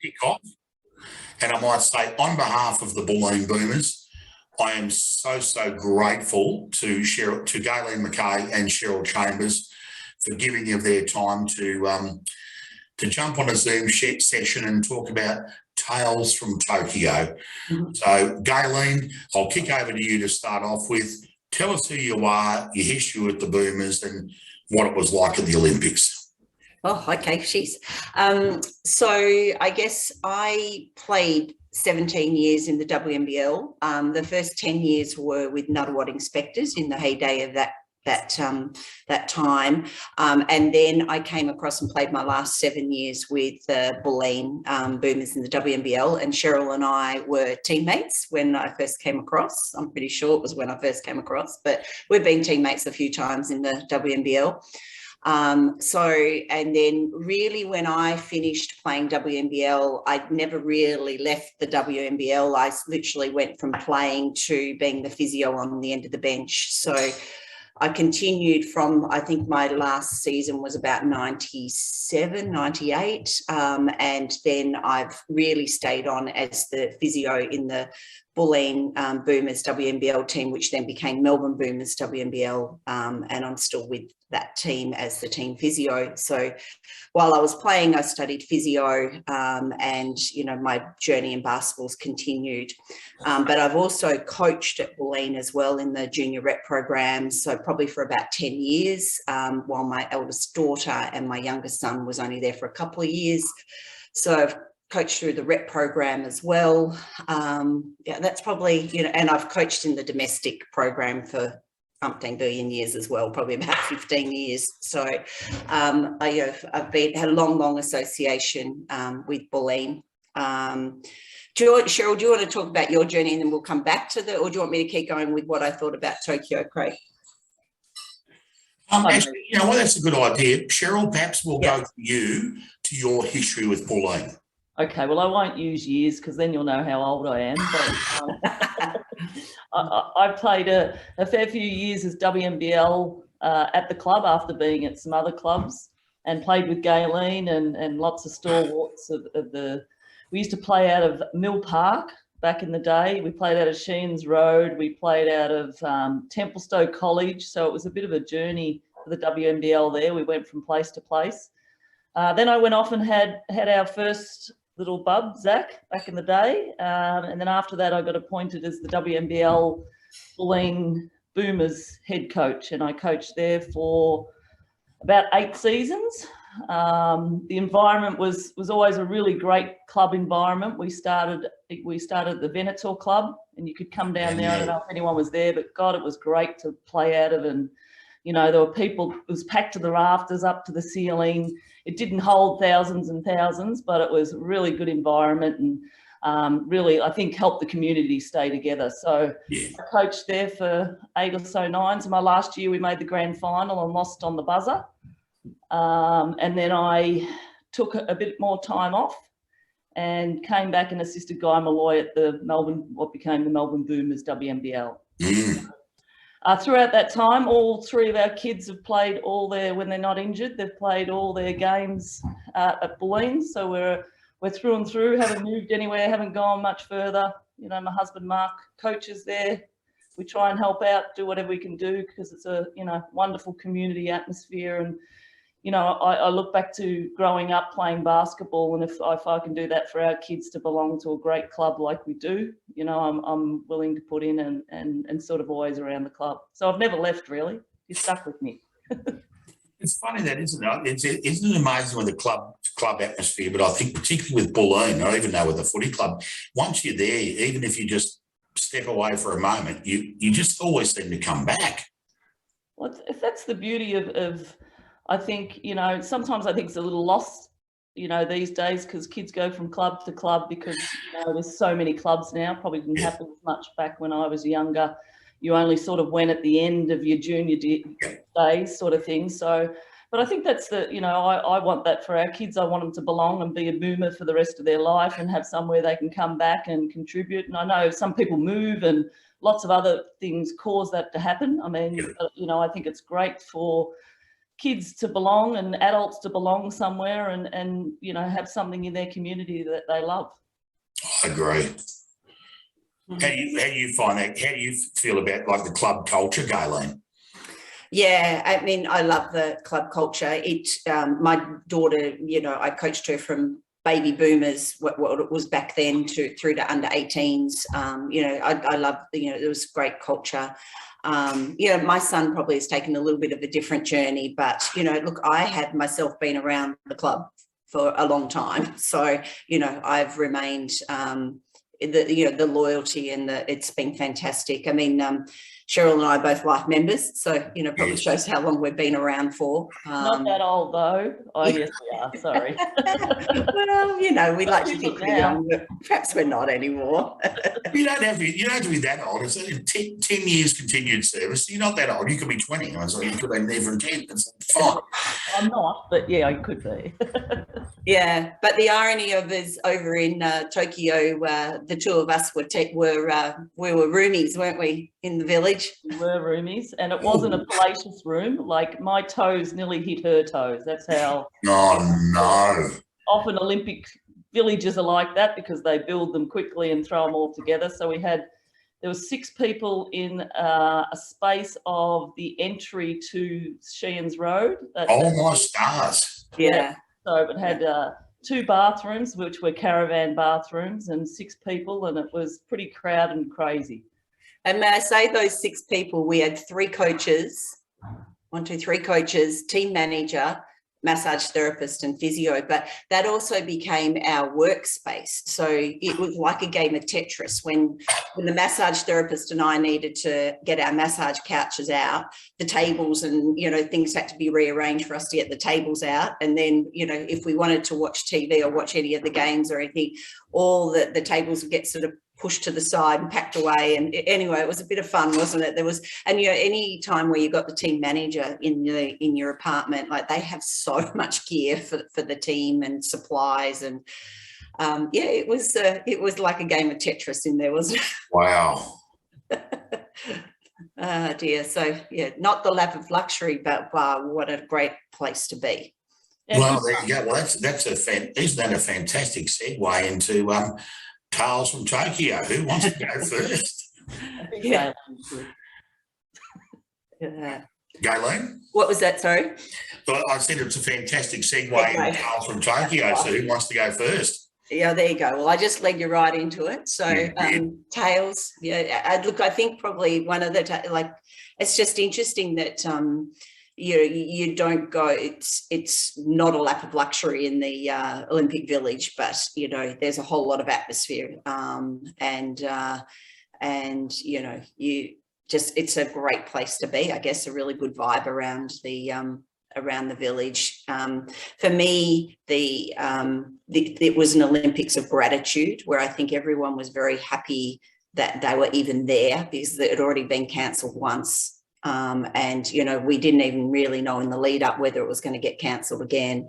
kick off. And I might say, on behalf of the Gaylene Boomers, I am so grateful to Gaylene McKay and Cheryl Chambers for giving of their time to jump on a Zoom session and talk about Tales from Tokyo. So, Gaylene, I'll kick over to you to start off with. Tell us who you are, your history with the Boomers, and what it was like at the Olympics. Oh, okay, she's. So I guess I played 17 years in the WNBL. The first 10 years were with Nuttawat Inspectors in the heyday of that time, and then I came across and played my last 7 years with the Gaylene Boomers in the WNBL, and Cheryl and I were teammates when I first came across. I'm pretty sure it was when I first came across, but we've been teammates a few times in the WNBL. And then really when I finished playing WNBL, I'd never really left the WNBL. I literally went from playing to being the physio on the end of the bench. So I continued from, I think my last season was about 97, 98. And then I've really stayed on as the physio in the Gaylene Boomers WNBL team, which then became Melbourne Boomers WNBL. And I'm still with that team as the team physio. So while I was playing, I studied physio, and, you know, my journey in basketball's continued. But I've also coached at Gaylene as well in the junior rep program. So probably for about 10 years, while my eldest daughter and my youngest son was only there for a couple of years. So I've coached through the rep program as well. Yeah, that's probably, you know, and I've coached in the domestic program for umpteen billion years as well, probably about 15 years. So I've had a long association with Gaylene. Cheryl, do you want to talk about your journey and then we'll come back to or do you want me to keep going with what I thought about Tokyo, Craig? Actually, you know what, that's a good idea. Cheryl, perhaps we'll go to you, to your history with Gaylene. Okay, well, I won't use years because then you'll know how old I am. But I played a fair few years as WNBL at the club after being at some other clubs, and played with Gaylene and lots of stalwarts of the. We used to play out of Mill Park back in the day. We played out of Sheens Road. We played out of Templestowe College. So it was a bit of a journey for the WNBL there. We went from place to place. Then I went off and had our first little bub, Zach, back in the day. And then after that, I got appointed as the WNBL Gaylene Boomers head coach. And I coached there for about 8 seasons. The environment was always a really great club environment. We started at the Venator Club, and you could come down there. I don't know if anyone was there, but God, it was great to play out of. And, you know, there were people, it was packed to the rafters, up to the ceiling. It didn't hold thousands and thousands, but it was a really good environment and really, I think, helped the community stay together. So I coached there for 8 or so nines. My last year, we made the grand final and lost on the buzzer. And then I took a bit more time off and came back and assisted Guy Malloy at the what became the Melbourne Boomers WNBL. Throughout that time, all 3 of our kids have played when they're not injured, they've played all their games at Gaylene. So we're through and through, haven't moved anywhere, haven't gone much further. You know, my husband Mark coaches there. We try and help out, do whatever we can do because it's a, you know, wonderful community atmosphere. And, you know, I look back to growing up playing basketball, and if I can do that for our kids to belong to a great club like we do, you know, I'm willing to put in and sort of always around the club. So I've never left, really. You're stuck with me. It's funny that, isn't it? Isn't it amazing with the club atmosphere? But I think particularly with Gaylene, I even know with the footy club, once you're there, even if you just step away for a moment, you just always seem to come back. Well, if that's the beauty of I think, you know, sometimes I think it's a little lost, you know, these days because kids go from club to club because, you know, there's so many clubs now. Probably didn't happen as much back when I was younger. You only sort of went at the end of your junior days sort of thing. So, but I think that's you know, I want that for our kids. I want them to belong and be a Boomer for the rest of their life and have somewhere they can come back and contribute. And I know some people move and lots of other things cause that to happen. I mean, you know, I think it's great for kids to belong and adults to belong somewhere and you know, have something in their community that they love. I agree. How do you find that? How do you feel about like the club culture, Gaylene? Yeah, I mean, I love the club culture. My daughter, you know, I coached her from baby boomers, what it was back then, through to under 18s. You know, I love, you know, it was great culture. You know, my son probably has taken a little bit of a different journey, but, you know, look, I have myself been around the club for a long time. So, you know, I've remained, the loyalty and it's been fantastic. I mean, Cheryl and I are both life members, so, you know, probably shows how long we've been around for. Not that old though. Oh, yes, we are. Sorry. Well, you know, we like to think we're young, but perhaps we're not anymore. You don't have to be that old. It's 10 years continued service. You're not that old. You could be 20. I was like, you could have been there from 10. It's fine. I'm not, but yeah, I could be. Yeah, but the irony of is over in Tokyo, the two of us we were roomies, weren't we, in the village? We were roomies, and it wasn't a palatial room. Like my toes nearly hit her toes. That's how. Oh no! Often Olympic villages are like that because they build them quickly and throw them all together. So there was 6 people in a space of the entry to Sheehan's Road. My stars! Yeah. So it had 2 bathrooms, which were caravan bathrooms, and 6 people, and it was pretty crowded and crazy. And may I say, those 6 people, we had 3 coaches, 3 coaches, team manager, massage therapist and physio, but that also became our workspace. So it was like a game of Tetris when the massage therapist and I needed to get our massage couches out, the tables and, you know, things had to be rearranged for us to get the tables out. And then, you know, if we wanted to watch TV or watch any of the games or anything, all the tables would get sort of pushed to the side and packed away. And anyway, it was a bit of fun, wasn't it? And you know, any time where you've got the team manager in your apartment, like they have so much gear for the team and supplies, and yeah, it was like a game of Tetris in there, wasn't it? Wow. Oh dear. So yeah, not the lap of luxury, but wow, what a great place to be. Well, there you go. Well, isn't that a fantastic segue into Tales from Tokyo? Who wants to go first? Yeah. Gaylene? What was that? Sorry. Well, I said it's a fantastic segue into Tales from Tokyo. So who wants to go first? Yeah, there you go. Well, I just led you right into it. So Tales. Yeah. Look, I think probably one of the it's just interesting that you don't go. It's not a lap of luxury in the Olympic Village, but you know there's a whole lot of atmosphere, and you know it's a great place to be. I guess a really good vibe around the village. For me, it was an Olympics of gratitude where I think everyone was very happy that they were even there because it had already been cancelled once. And, you know, we didn't even really know in the lead up whether it was going to get cancelled again.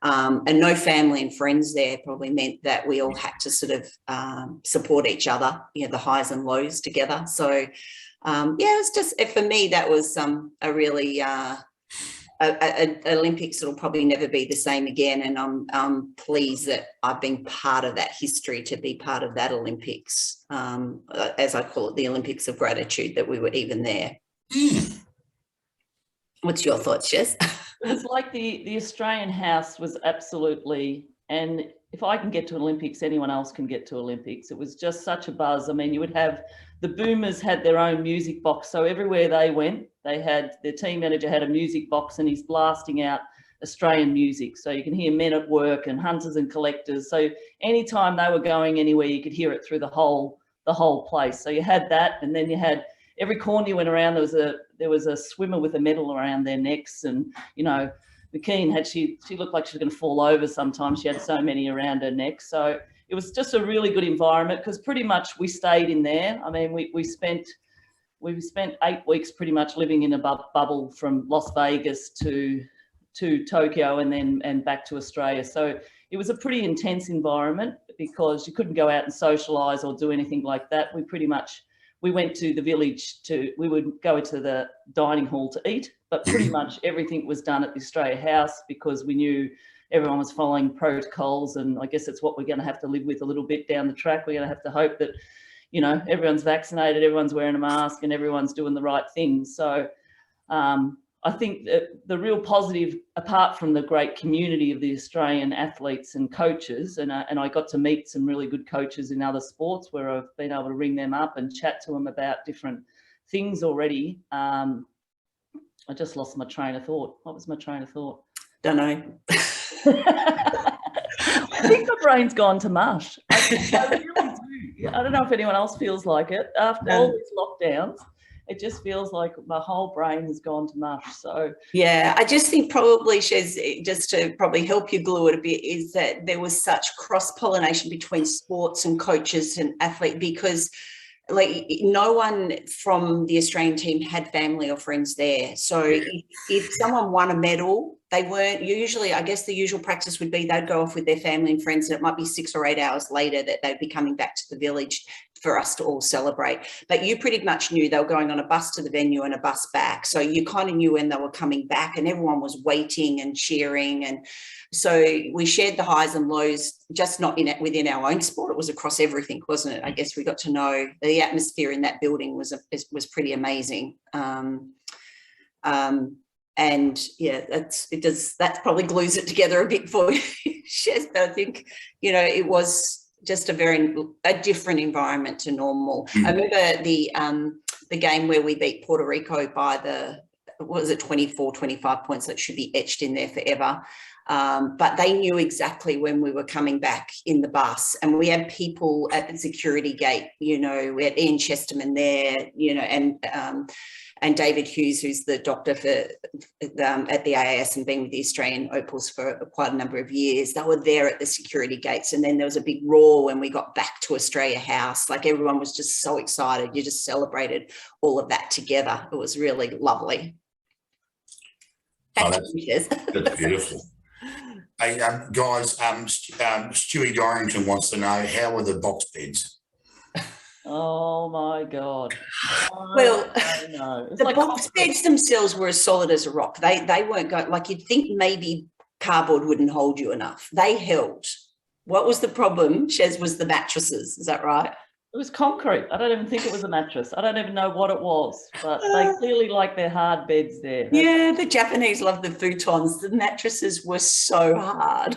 And no family and friends there probably meant that we all had to sort of support each other, you know, the highs and lows together. So, yeah, it was just, for me, that was a really Olympics that'll probably never be the same again. And I'm pleased that I've been part of that history, to be part of that Olympics, as I call it, the Olympics of gratitude, that we were even there. What's your thoughts, Jess? It's like the Australian house was absolutely, and if I can get to Olympics, anyone else can get to Olympics. It was just such a buzz. I mean, you would have, the Boomers had their own music box. So everywhere they went, their team manager had a music box and he's blasting out Australian music. So you can hear Men at Work and Hunters and Collectors. So anytime they were going anywhere, you could hear it through the whole place. So you had that, and then you had, every corner you went around, there was a swimmer with a medal around their necks, and you know, McKay she looked like she was going to fall over sometimes. She had so many around her neck. So it was just a really good environment because pretty much we stayed in there. I mean, we spent 8 weeks pretty much living in a bubble from Las Vegas to Tokyo and back to Australia. So it was a pretty intense environment because you couldn't go out and socialise or do anything like that. We pretty much we went to the village we would go to the dining hall to eat, but pretty much everything was done at the Australia House because we knew everyone was following protocols, and I guess it's what we're going to have to live with a little bit down the track. We're going to have to hope that, you know, everyone's vaccinated, everyone's wearing a mask, and everyone's doing the right things. So I think that the real positive, apart from the great community of the Australian athletes and coaches, and I got to meet some really good coaches in other sports where I've been able to ring them up and chat to them about different things already. I just lost my train of thought. What was my train of thought? Don't know. I think my brain's gone to mush. I really do. I don't know if anyone else feels like it. After all these lockdowns, it just feels like my whole brain has gone to mush. So yeah, I just think probably, Shez, just to probably help you glue it a bit, is that there was such cross-pollination between sports and coaches and athlete, because like no one from the Australian team had family or friends there. So if someone won a medal, they weren't usually, I guess the usual practice would be they'd go off with their family and friends, and it might be 6 or 8 hours later that they'd be coming back to the village for us to all celebrate. But you pretty much knew they were going on a bus to the venue and a bus back. So you kind of knew when they were coming back, and everyone was waiting and cheering. And so we shared the highs and lows, just not within our own sport. It was across everything, wasn't it? I guess we got to know the atmosphere in that building was pretty amazing. And yeah, that probably glues it together a bit for you, Shez. But I think, you know, it was just a different environment to normal. I remember the game where we beat Puerto Rico by 24, 25 points that should be etched in there forever. But they knew exactly when we were coming back in the bus, and we had people at the security gate. You know, we had Ian Chesterman there, you know, and David Hughes, who's the doctor at the AAS and been with the Australian Opals for quite a number of years. They were there at the security gates, and then there was a big roar when we got back to Australia House. Like, everyone was just so excited. You just celebrated all of that together. It was really lovely. That's beautiful. Hey, guys, Stewie Dorrington wants to know, how were the box beds? Oh my God. Well, no. The box beds themselves were as solid as a rock. They weren't going, like, you'd think maybe cardboard wouldn't hold you enough. They held. What was the problem, Shez, was the mattresses. Is that right? It was concrete. I don't even think it was a mattress. I don't even know what it was, but they clearly like their hard beds there. Yeah, the Japanese love the futons. The mattresses were so hard.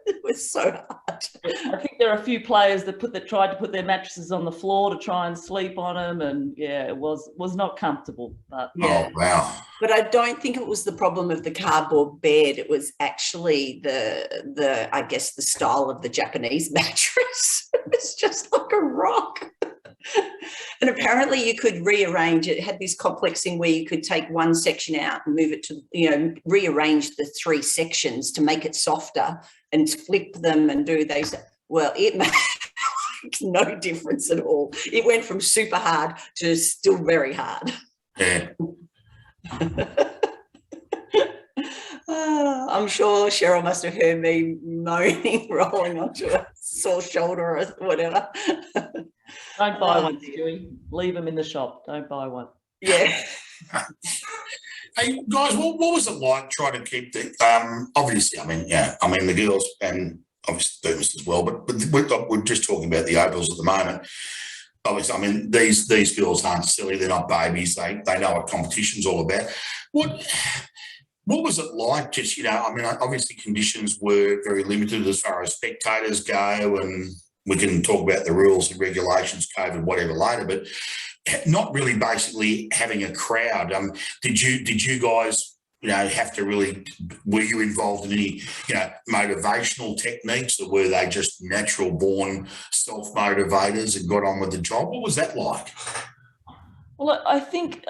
It was so hard. I think there are a few players that tried to put their mattresses on the floor to try and sleep on them, and yeah, it was not comfortable. But yeah. Oh, wow. But I don't think it was the problem of the cardboard bed. It was actually the I guess the style of the Japanese mattress. It was just like a rock. And apparently you could rearrange it. It had this complex thing where you could take one section out and move it to, you know, rearrange the 3 sections to make it softer and flip them and do those. Well, it made no difference at all. It went from super hard to still very hard. Yeah. I'm sure Cheryl must have heard me moaning, rolling onto a sore shoulder or whatever. don't buy one, Stewie. Leave them in the shop. Don't buy one. Yeah. Hey, guys, what was it like trying to keep the obviously, the girls and obviously Boomers as well, but we're just talking about the Opals at the moment. Obviously, I mean, these girls aren't silly. They're not babies. They know what competition's all about. What was it like? Just, you know, I mean, obviously conditions were very limited as far as spectators go, and we can talk about the rules and regulations, COVID, whatever later, but not really basically having a crowd. Did you guys, you know, have to really, were you involved in any, you know, motivational techniques, or were they just natural born self-motivators and got on with the job? What was that like? Well, I think,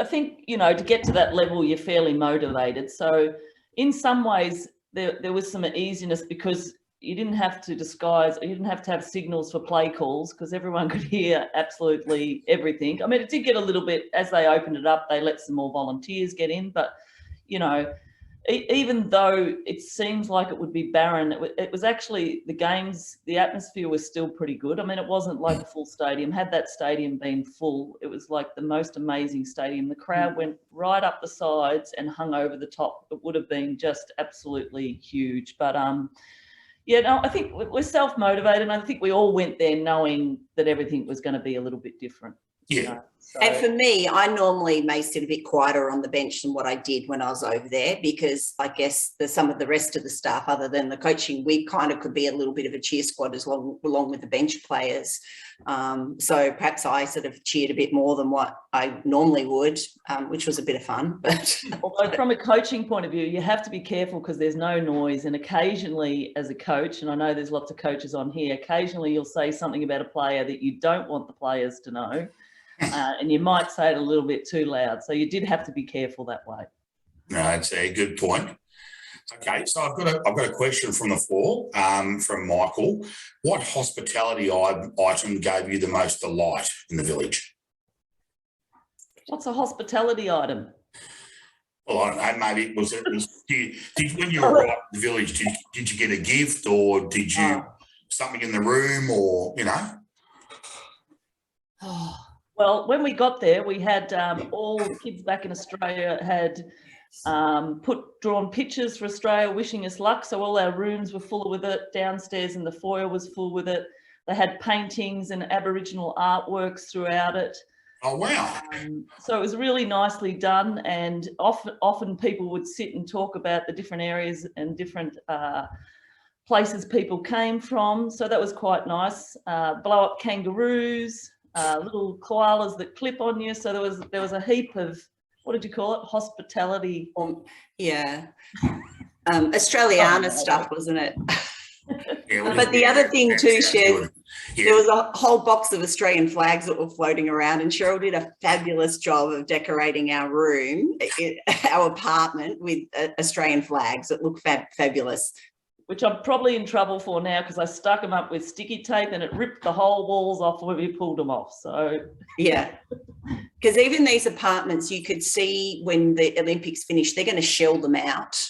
you know, to get to that level, you're fairly motivated. So in some ways there was some easiness because you didn't have to disguise, you didn't have to have signals for play calls because everyone could hear absolutely everything. I mean, it did get a little bit, as they opened it up, they let some more volunteers get in, but, you know, even though it seems like it would be barren, it was actually the games, the atmosphere was still pretty good. I mean, it wasn't like a full stadium. Had that stadium been full, it was like the most amazing stadium. The crowd went right up the sides and hung over the top. It would have been just absolutely huge. But yeah, no, I think we're self-motivated, and I think we all went there knowing that everything was going to be a little bit different. Yeah. You know? So, And for me, I normally may sit a bit quieter on the bench than what I did when I was over there, because I guess some of the rest of the staff, other than the coaching, we kind of could be a little bit of a cheer squad along with the bench players. So perhaps I sort of cheered a bit more than what I normally would, which was a bit of fun. But although from a coaching point of view, you have to be careful because there's no noise. And occasionally as a coach, and I know there's lots of coaches on here, occasionally you'll say something about a player that you don't want the players to know. And you might say it a little bit too loud. So you did have to be careful that way. No, it's a good point. Okay, so I've got a question from the floor, from Michael. What hospitality item gave you the most delight in the village? What's a hospitality item? Well, I don't know, maybe when you arrived at the village, did you get a gift, or did you something in the room, or, you know? Well, when we got there, we had all the kids back in Australia had drawn pictures for Australia wishing us luck. So all our rooms were full with it. Downstairs in the foyer was full with it. They had paintings and Aboriginal artworks throughout it. Oh, wow. So it was really nicely done. And often people would sit and talk about the different areas and different places people came from. So that was quite nice. Blow up kangaroos. Little koalas that clip on you. So there was a heap of, what did you call it? Hospitality. Yeah. Australiana stuff, wasn't it? Yeah, but the other thing too, Cheryl, yeah. there was a whole box of Australian flags that were floating around, and Cheryl did a fabulous job of decorating our room, our apartment, with Australian flags that looked fabulous. Which I'm probably in trouble for now because I stuck them up with sticky tape and it ripped the whole walls off when we pulled them off. So yeah, because even these apartments, you could see when the Olympics finished, they're going to shell them out.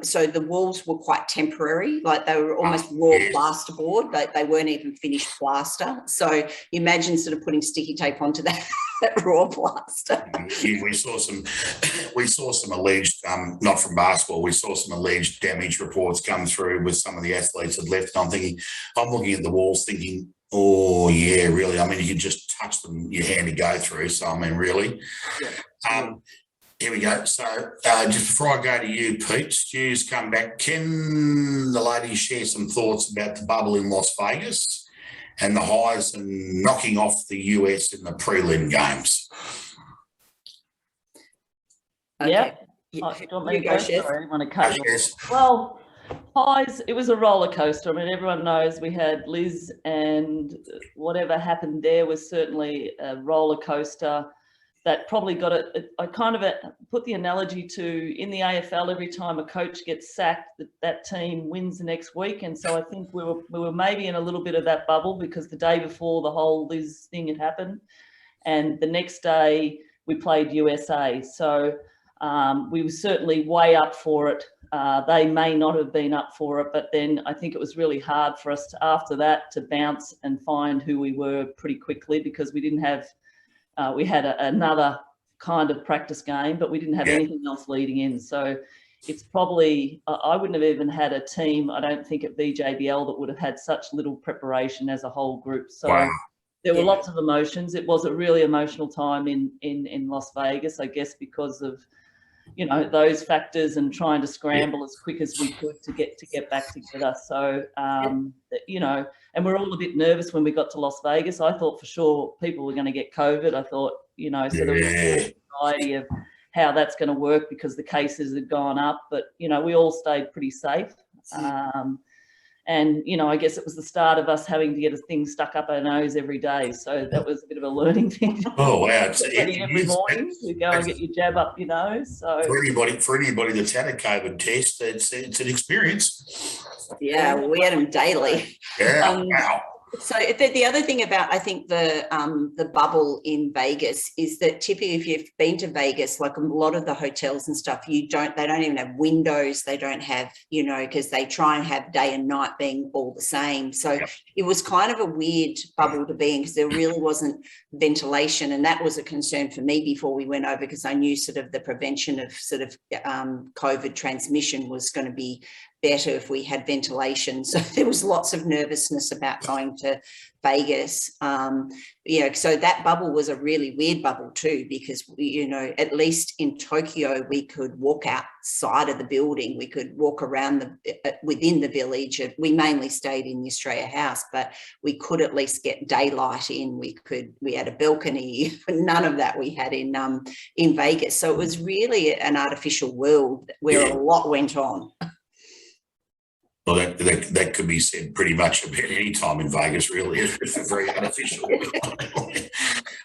So the walls were quite temporary, like they were almost raw plasterboard. They weren't even finished plaster. So you imagine sort of putting sticky tape onto that raw plaster. Yeah, we saw some alleged, not from basketball, we saw some alleged damage reports come through with some of the athletes had left. And I'm looking at the walls thinking, oh yeah, really? I mean, you can just touch them, your hand to go through. So I mean, really. Yeah. Here we go. So just before I go to you, Pete, Stu's come back. Can the ladies share some thoughts about the bubble in Las Vegas and the highs and knocking off the US in the prelim games? Okay. Yeah. You go, Chef. Sorry, I want to cut you Yes. off. Well, highs, it was a roller coaster. I mean, everyone knows we had Liz, and whatever happened there was certainly a roller coaster. That probably got it. I kind of put the analogy to in the AFL, every time a coach gets sacked, that team wins the next week. And so I think we were maybe in a little bit of that bubble because the day before the whole Liz thing had happened, and the next day we played USA. So we were certainly way up for it. They may not have been up for it, but then I think it was really hard for us after that to bounce and find who we were pretty quickly because we didn't have. We had another kind of practice game, but we didn't have anything else leading in. So it's probably, I wouldn't have even had a team, I don't think, at BJBL that would have had such little preparation as a whole group. So there were lots of emotions. It was a really emotional time in Las Vegas, I guess, because of, you know, those factors and trying to scramble as quick as we could to get back together. So, you know, and we're all a bit nervous when we got to Las Vegas. I thought for sure people were going to get COVID. I thought, you know, so there was a anxiety of how that's going to work because the cases had gone up. But, you know, we all stayed pretty safe. And, you know, I guess it was the start of us having to get a thing stuck up our nose every day. So that was a bit of a learning thing. Oh, wow. Every morning to go and get your jab up your nose. So for anybody that's had a COVID test, it's an experience. Yeah, we had them daily. Yeah, wow. So the other thing about, I think, the bubble in Vegas is that typically if you've been to Vegas, like a lot of the hotels and stuff, they don't even have windows. They don't have, because they try and have day and night being all the same. So it was kind of a weird bubble to be in because there really wasn't ventilation. And that was a concern for me before we went over, because I knew sort of the prevention of sort of COVID transmission was going to be better if we had ventilation. So there was lots of nervousness about going to Vegas. So that bubble was a really weird bubble too, because, at least in Tokyo, we could walk outside of the building. We could walk around within the village. We mainly stayed in the Australia House, but we could at least get daylight in. We had a balcony. None of that we had in Vegas. So it was really an artificial world where a lot went on. Well, that could be said pretty much about any time in Vegas, really. It's a very artificial. Pete,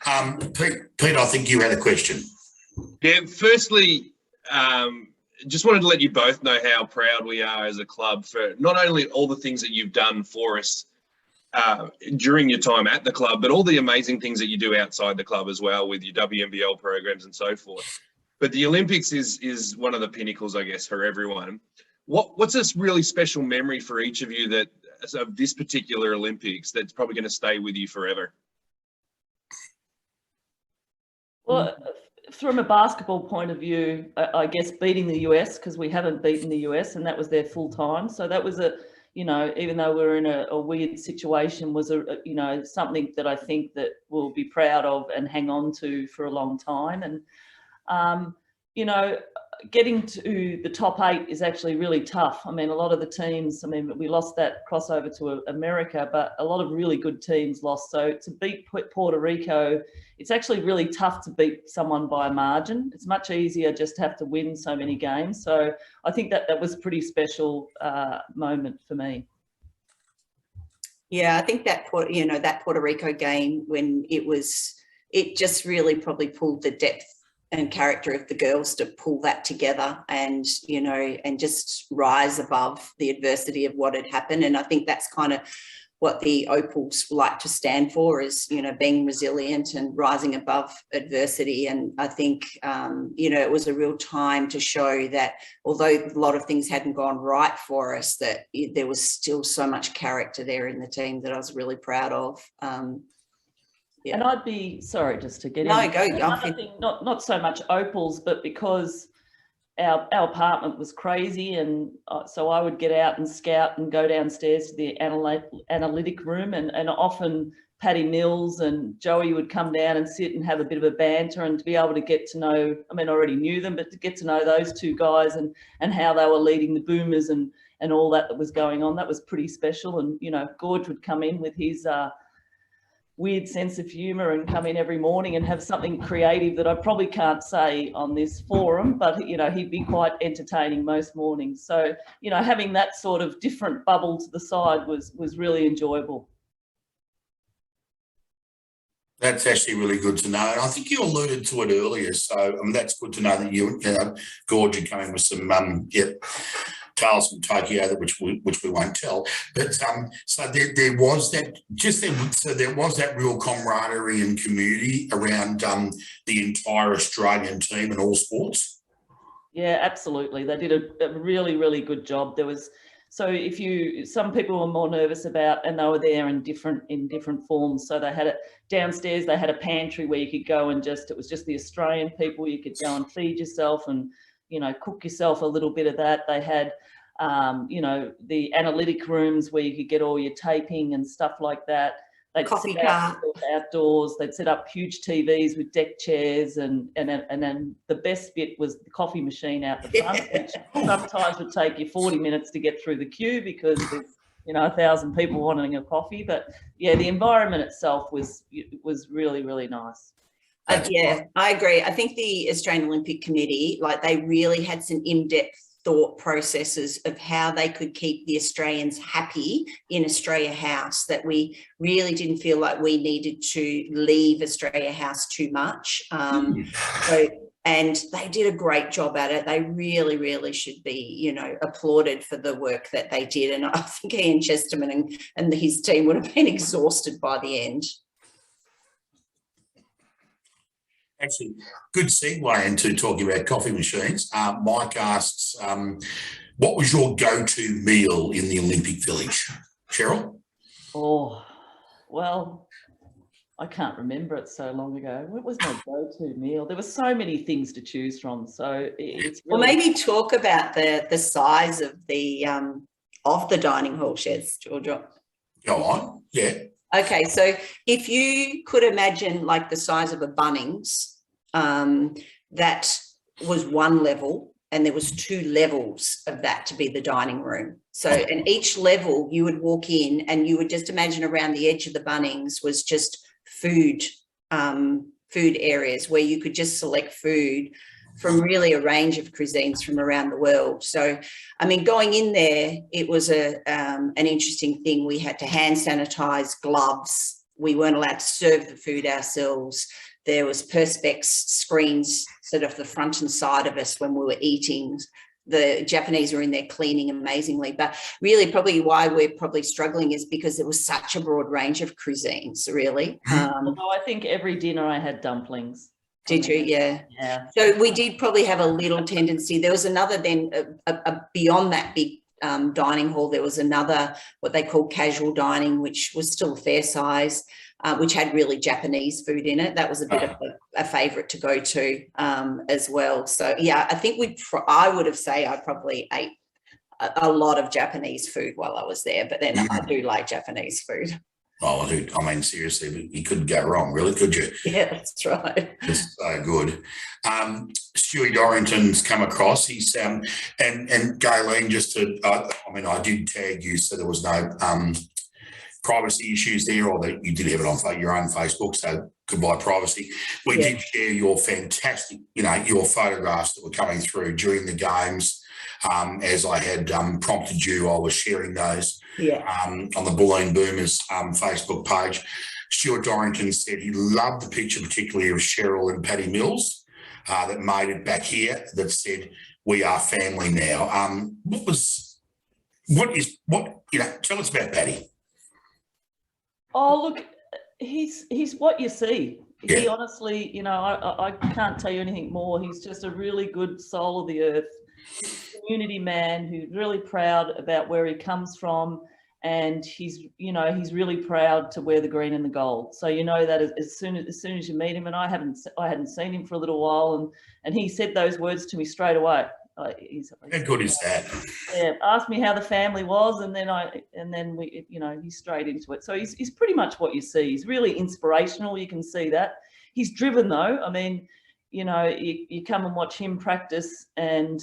I think you had a question. Yeah, firstly, just wanted to let you both know how proud we are as a club for not only all the things that you've done for us during your time at the club, but all the amazing things that you do outside the club as well with your WNBL programs and so forth. But the Olympics is one of the pinnacles, I guess, for everyone. What's this really special memory for each of you of this particular Olympics that's probably going to stay with you forever? Well, from a basketball point of view, I guess beating the US, because we haven't beaten the US, and that was their full time. So that was even though we're in a weird situation, was something that I think that we'll be proud of and hang on to for a long time. And getting to the top 8 is actually really tough. I mean, a lot of the teams, we lost that crossover to America, but a lot of really good teams lost. So to beat Puerto Rico, it's actually really tough to beat someone by a margin. It's much easier just to have to win so many games. So I think that was a pretty special moment for me. Yeah, I think that Puerto Rico game, when it just really probably pulled the depth and character of the girls to pull that together and just rise above the adversity of what had happened. And I think that's kind of what the Opals like to stand for, is being resilient and rising above adversity. And I think it was a real time to show that although a lot of things hadn't gone right for us, that there was still so much character there in the team that I was really proud of. Yeah. And I'd be sorry just to get in. Another thing, not so much Opals, but because our apartment was crazy, and so I would get out and scout and go downstairs to the analytic room, and often Patty Mills and Joey would come down and sit and have a bit of a banter, and to be able to get to know, I already knew them, but to get to know those two guys and how they were leading the Boomers and all that was going on, that was pretty special. And Gorge would come in with his weird sense of humour and come in every morning and have something creative that I probably can't say on this forum, but he'd be quite entertaining most mornings. So having that sort of different bubble to the side was really enjoyable. That's actually really good to know. And I think you alluded to it earlier, so that's good to know that you Gorge, are coming with some tales from Tokyo, which we won't tell. But so there was that real camaraderie and community around the entire Australian team and all sports. Yeah, absolutely. They did a really, really good job. There was some people were more nervous about, and they were there in different forms. So they had it downstairs. They had a pantry where you could go and it was just the Australian people. You could go and feed yourself and cook yourself a little bit of that. They had the analytic rooms where you could get all your taping and stuff like that. They'd Coffee set outdoors. They'd set up huge TVs with deck chairs, and then the best bit was the coffee machine out the front, which sometimes would take you 40 minutes to get through the queue because there's 1,000 people wanting a coffee. But yeah, the environment itself was really, really nice. Yeah, I agree. I think the Australian Olympic Committee, they really had some in-depth thought processes of how they could keep the Australians happy in Australia House, that we really didn't feel like we needed to leave Australia House too much. And they did a great job at it. They really, really should be, you know, applauded for the work that they did. And I think Ian Chesterman and his team would have been exhausted by the end. Actually, good segue into talking about coffee machines. Mike asks, what was your go-to meal in the Olympic Village? Cheryl? Oh, well, I can't remember it so long ago. What was my go-to meal? There were so many things to choose from. So it's really... Well, maybe talk about the size of the dining hall sheds, Georgia. Go on, yeah. Okay, so if you could imagine like the size of a Bunnings, that was one level, and there was 2 levels of that to be the dining room. So, and each level you would walk in and you would just imagine around the edge of the Bunnings was just food areas where you could just select food from really a range of cuisines from around the world. So, I mean, going in there, it was an interesting thing. We had to hand sanitize, gloves. We weren't allowed to serve the food ourselves. There was perspex screens sort of the front and side of us when we were eating. The Japanese were in there cleaning amazingly, but really probably why we're probably struggling is because there was such a broad range of cuisines, really. Although I think every dinner I had dumplings. Did you? Yeah. Yeah. So we did probably have a little tendency. There was another then beyond that big dining hall, there was another, what they call casual dining, which was still a fair size, which had really Japanese food in it. That was a bit of a favourite to go to as well. So, yeah, I think I would have say I probably ate a lot of Japanese food while I was there, but then I do like Japanese food. Oh, dude, I mean, seriously, you couldn't go wrong, really, could you? Yeah, that's right. It's so good. Stewie Dorrington's come across. He's and Gaylene, just to, I mean, I did tag you, so there was no privacy issues there, or that you did have it on your own Facebook, so goodbye privacy. We did share your fantastic, you know, your photographs that were coming through during the games. As I had prompted you, I was sharing those on the Balloon Boomers Facebook page. Stuart Dorrington said he loved the picture, particularly of Cheryl and Paddy Mills, that made it back here, that said, "We are family now." Tell us about Paddy. Oh, look, he's what you see. Yeah. He honestly, you know, I can't tell you anything more. He's just a really good soul of the earth, community man who's really proud about where he comes from, and he's really proud to wear the green and the gold. So you know that as soon as you meet him, and I hadn't seen him for a little while, and he said those words to me straight away. How good is that? Yeah, asked me how the family was, and then we, you know, he's straight into it. So he's pretty much what you see. He's really inspirational. You can see that. He's driven though. I mean, you know, you come and watch him practice, and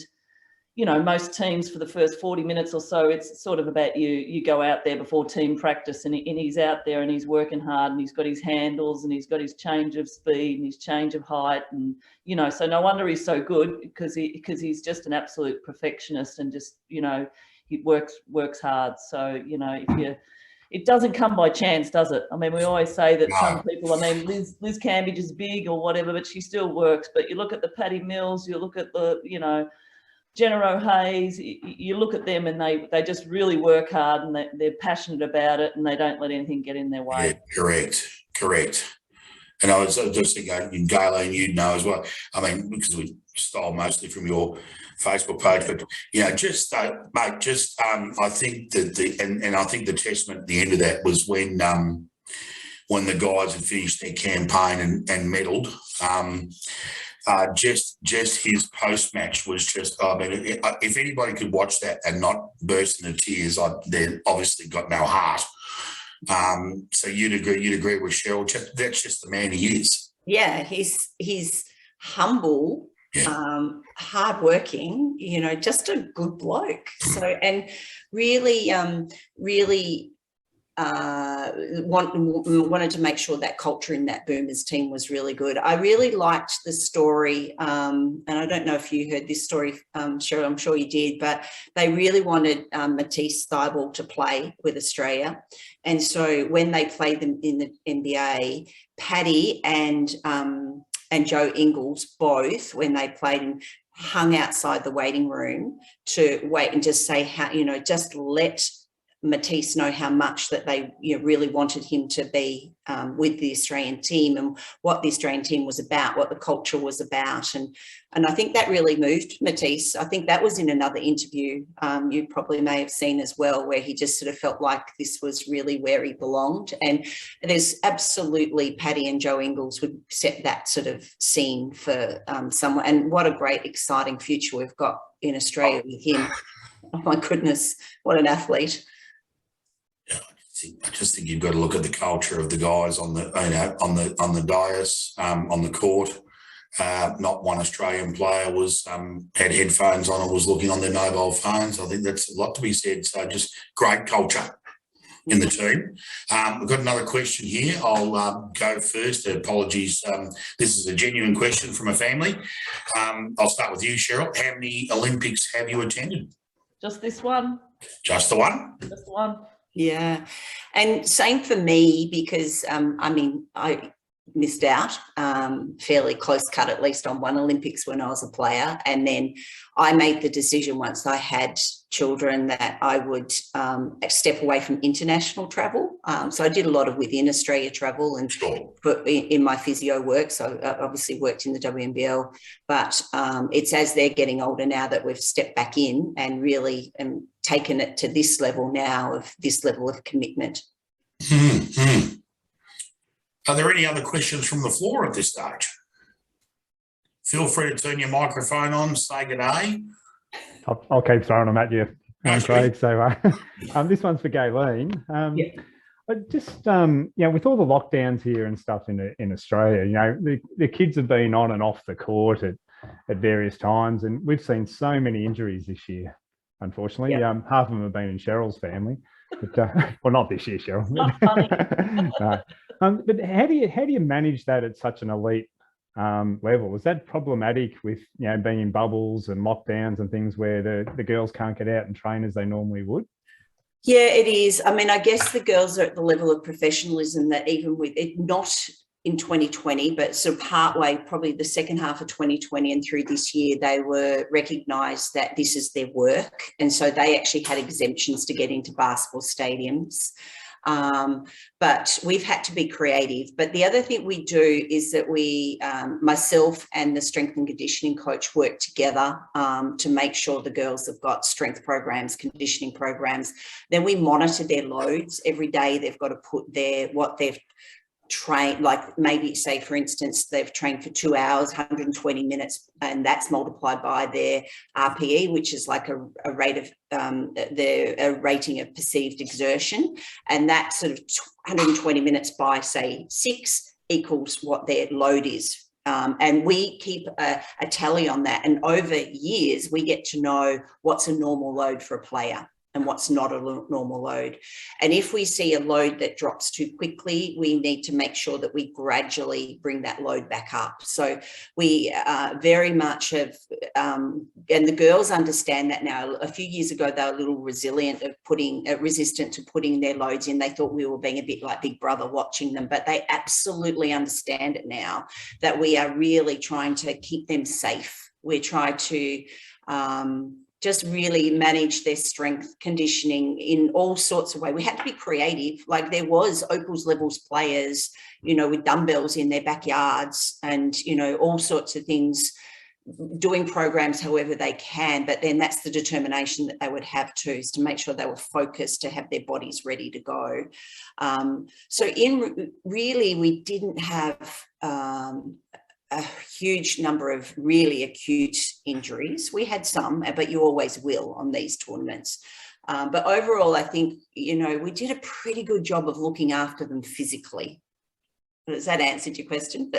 you know, most teams for the first 40 minutes or so, it's sort of about you go out there before team practice, and he's out there and he's working hard, and he's got his handles and he's got his change of speed and his change of height, and you know, so no wonder he's so good, because he's just an absolute perfectionist, and just, you know, he works hard. So, you know, it doesn't come by chance, does it? I mean, we always say that some people, I mean, Liz Cambage is big or whatever, but she still works. But you look at the Paddy Mills, you look at the, you know, Jenna Hayes, you look at them and they just really work hard, and they're passionate about it, and they don't let anything get in their way. Yeah, correct. And I was just thinking, Gaylene, you'd know as well. I mean, because we stole mostly from your Facebook page, but you know, mate, I think that I think the testament at the end of that was when the guys had finished their campaign and medalled. Just his post-match was just, I mean, if anybody could watch that and not burst into tears, they've obviously got no heart. So you'd agree with Cheryl. That's just the man he is. Yeah, he's humble, hardworking, you know, just a good bloke. So, and really wanted to make sure that culture in that Boomers team was really good. I really liked the story, and I don't know if you heard this story, Cheryl, I'm sure you did, but they really wanted Matisse Thybulle to play with Australia. And so when they played them in the NBA, Paddy and and Joe Ingles both, when they played, and hung outside the waiting room to wait and just say how, just let Matisse know how much that they really wanted him to be with the Australian team, and what the Australian team was about, what the culture was about. And I think that really moved Matisse. I think that was in another interview you probably may have seen as well, where he just sort of felt like this was really where he belonged. And there's absolutely, Paddy and Joe Ingles would set that sort of scene for someone. And what a great, exciting future we've got in Australia with him. Oh my goodness, what an athlete. I just think you've got to look at the culture of the guys on the on the dais, on the court. Not one Australian player was had headphones on or was looking on their mobile phones. I think that's a lot to be said. So just great culture in the team. We've got another question here. I'll go first. Apologies. This is a genuine question from a family. I'll start with you, Cheryl. How many Olympics have you attended? Just this one. Just the one? Just the one. Yeah, and same for me, because I missed out, fairly close cut, at least on one Olympics when I was a player. And then I made the decision once I had children that I would step away from international travel. So I did a lot of within Australia travel and put in my physio work. So I obviously worked in the WNBL, but it's as they're getting older now that we've stepped back in and really taken it to this level now, of this level of commitment. Mm-hmm. Are there any other questions from the floor at this stage? Feel free to turn your microphone on, say good day. I'll keep throwing them at you, Craig. So this one's for Gaylene. But just, with all the lockdowns here and stuff in Australia, the kids have been on and off the court at various times, and we've seen so many injuries this year, unfortunately. Half of them have been in Cheryl's family. But, well, not this year, Cheryl. But how do you manage that at such an elite level? Is that problematic with being in bubbles and lockdowns and things where the girls can't get out and train as they normally would? Yeah, it is. I mean, I guess the girls are at the level of professionalism that even with it, not in 2020, but sort of partway, probably the second half of 2020 and through this year, they were recognised that this is their work. And so they actually had exemptions to get into basketball stadiums. But we've had to be creative. But the other thing we do is that we, myself and the strength and conditioning coach, work together to make sure the girls have got strength programs, conditioning programs. Then we monitor their loads every day. They've got to put what they've trained, like maybe say, for instance, they've trained for 2 hours, 120 minutes, and that's multiplied by their RPE, which is like a rate of a rating of perceived exertion. And that sort of 120 minutes by, say, 6 equals what their load is. And we keep a tally on that. And over years, we get to know what's a normal load for a player and what's not a normal load. And if we see a load that drops too quickly, we need to make sure that we gradually bring that load back up. So we very much have, and the girls understand that now. A few years ago, they were a little resistant to putting their loads in. They thought we were being a bit like Big Brother watching them, but they absolutely understand it now, that we are really trying to keep them safe. We try to just really manage their strength conditioning in all sorts of ways. We had to be creative. Like there was Opals levels players, with dumbbells in their backyards and, all sorts of things, doing programs however they can. But then that's the determination that they would have to, is to make sure they were focused to have their bodies ready to go. So we didn't have a huge number of really acute injuries. We had some, but you always will on these tournaments. But overall, I think, we did a pretty good job of looking after them physically. Does that answer your question?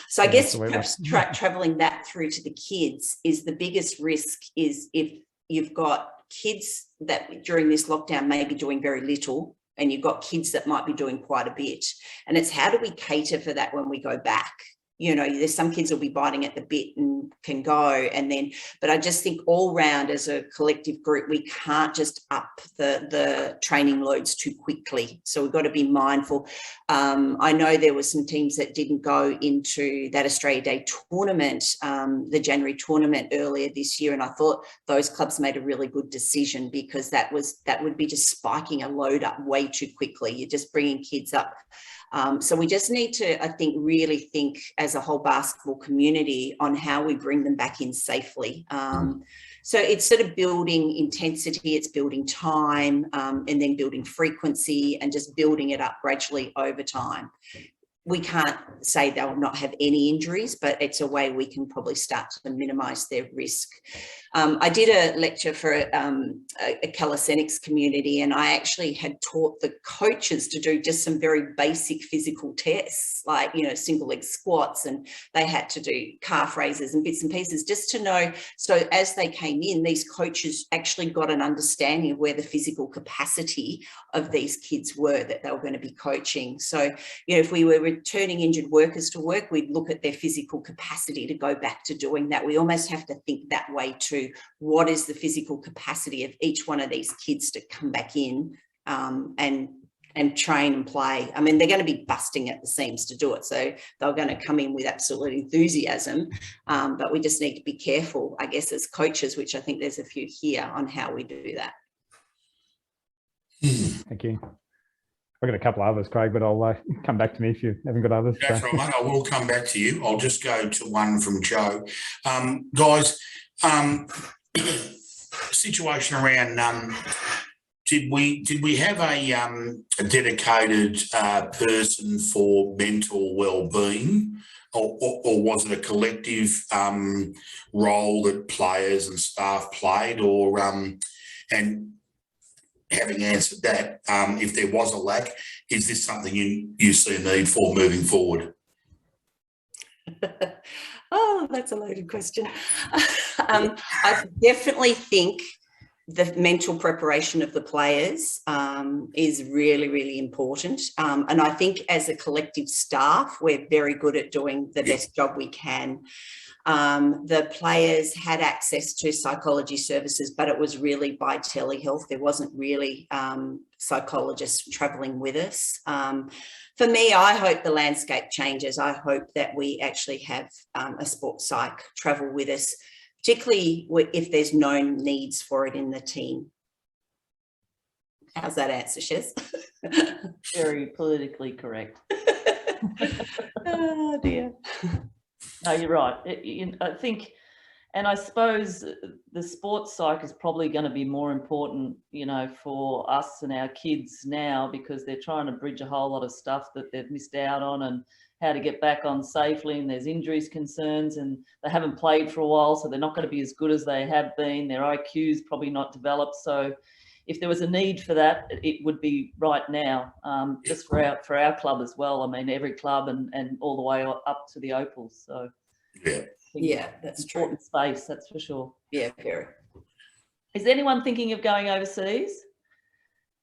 So I guess perhaps traveling that through to the kids is the biggest risk, is if you've got kids that during this lockdown may be doing very little, and you've got kids that might be doing quite a bit. And it's how do we cater for that when we go back? you know, there's some kids will be biting at the bit and can go, and then, but I just think all round as a collective group, we can't just up the training loads too quickly. So we've got to be mindful. I know there were some teams that didn't go into that Australia Day tournament, the January tournament earlier this year, and I thought those clubs made a really good decision, because that would be just spiking a load up way too quickly. You're just bringing kids up. So we just need to, I think, really think as a whole basketball community on how we bring them back in safely. So it's sort of building intensity, it's building time, and then building frequency, and just building it up gradually over time. We can't say they'll not have any injuries, but it's a way we can probably start to minimise their risk. I did a lecture for a calisthenics community, and I actually had taught the coaches to do just some very basic physical tests, like, you know, single leg squats, and they had to do calf raises and bits and pieces just to know. So as they came in, these coaches actually got an understanding of where the physical capacity of these kids were that they were going to be coaching. So, you know, if we were returning injured workers to work, we'd look at their physical capacity to go back to doing that. We almost have to think that way too. What is the physical capacity of each one of these kids to come back in and train and play? I mean, they're going to be busting at the seams to do it, so they're going to come in with absolute enthusiasm, but we just need to be careful, I guess, as coaches, which I think there's a few here, on how we do that. Thank you. I've got a couple of others, Craig, but I'll come back to me if you haven't got others. That's right, mate. I will come back to you. I'll just go to one from Joe. Guys, situation around did we have a dedicated person for mental well-being, or was it a collective role that players and staff played, or and having answered that, if there was a lack, is this something you see a need for moving forward? Oh, that's a loaded question. I definitely think the mental preparation of the players is really, really important. And I think as a collective staff, we're very good at doing the best job we can. The players had access to psychology services, but it was really by telehealth. There wasn't really psychologists travelling with us. For me, I hope the landscape changes. I hope that we actually have a sports psych travel with us, particularly if there's known needs for it in the team. How's that answer, Shez? Very politically correct. Oh, dear. No, you're right. I think, and I suppose the sports psych is probably going to be more important, you know, for us and our kids now, because they're trying to bridge a whole lot of stuff that they've missed out on, and how to get back on safely, and there's injuries concerns, and they haven't played for a while, so they're not going to be as good as they have been. Their IQ's probably not developed. So if there was a need for that, it would be right now, just for our club as well. I mean, every club and all the way up to the Opals. So yeah, that's important true. space, that's for sure. Yeah, very. Is anyone thinking of going overseas?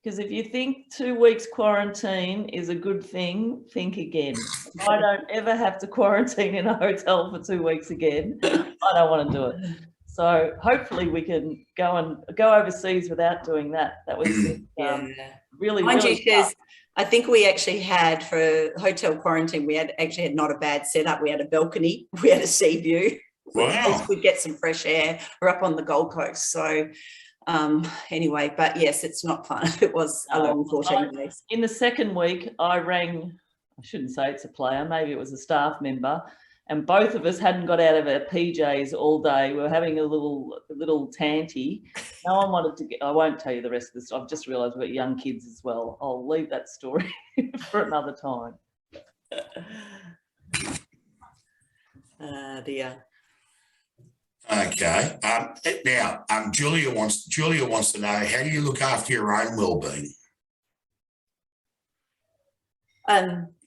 Because if you think 2 weeks quarantine is a good thing, think again. If I don't ever have to quarantine in a hotel for 2 weeks again, I don't want to do it. So hopefully we can go overseas without doing that. That was really, Mind really you, I think we actually had, for hotel quarantine, we had not a bad setup. We had a balcony, we had a sea view. Wow. We'd get some fresh air. We're up on the Gold Coast. So anyway, but yes, it's not fun. It was a long 14 days. In the second week, I rang, I shouldn't say it's a player, maybe it was a staff member, and both of us hadn't got out of our PJs all day. We were having a little tanty. No one wanted to get, I won't tell you the rest of this. I've just realised we've got young kids as well. I'll leave that story for another time. Dear. Okay. Now, Julia wants to know, how do you look after your own well-being?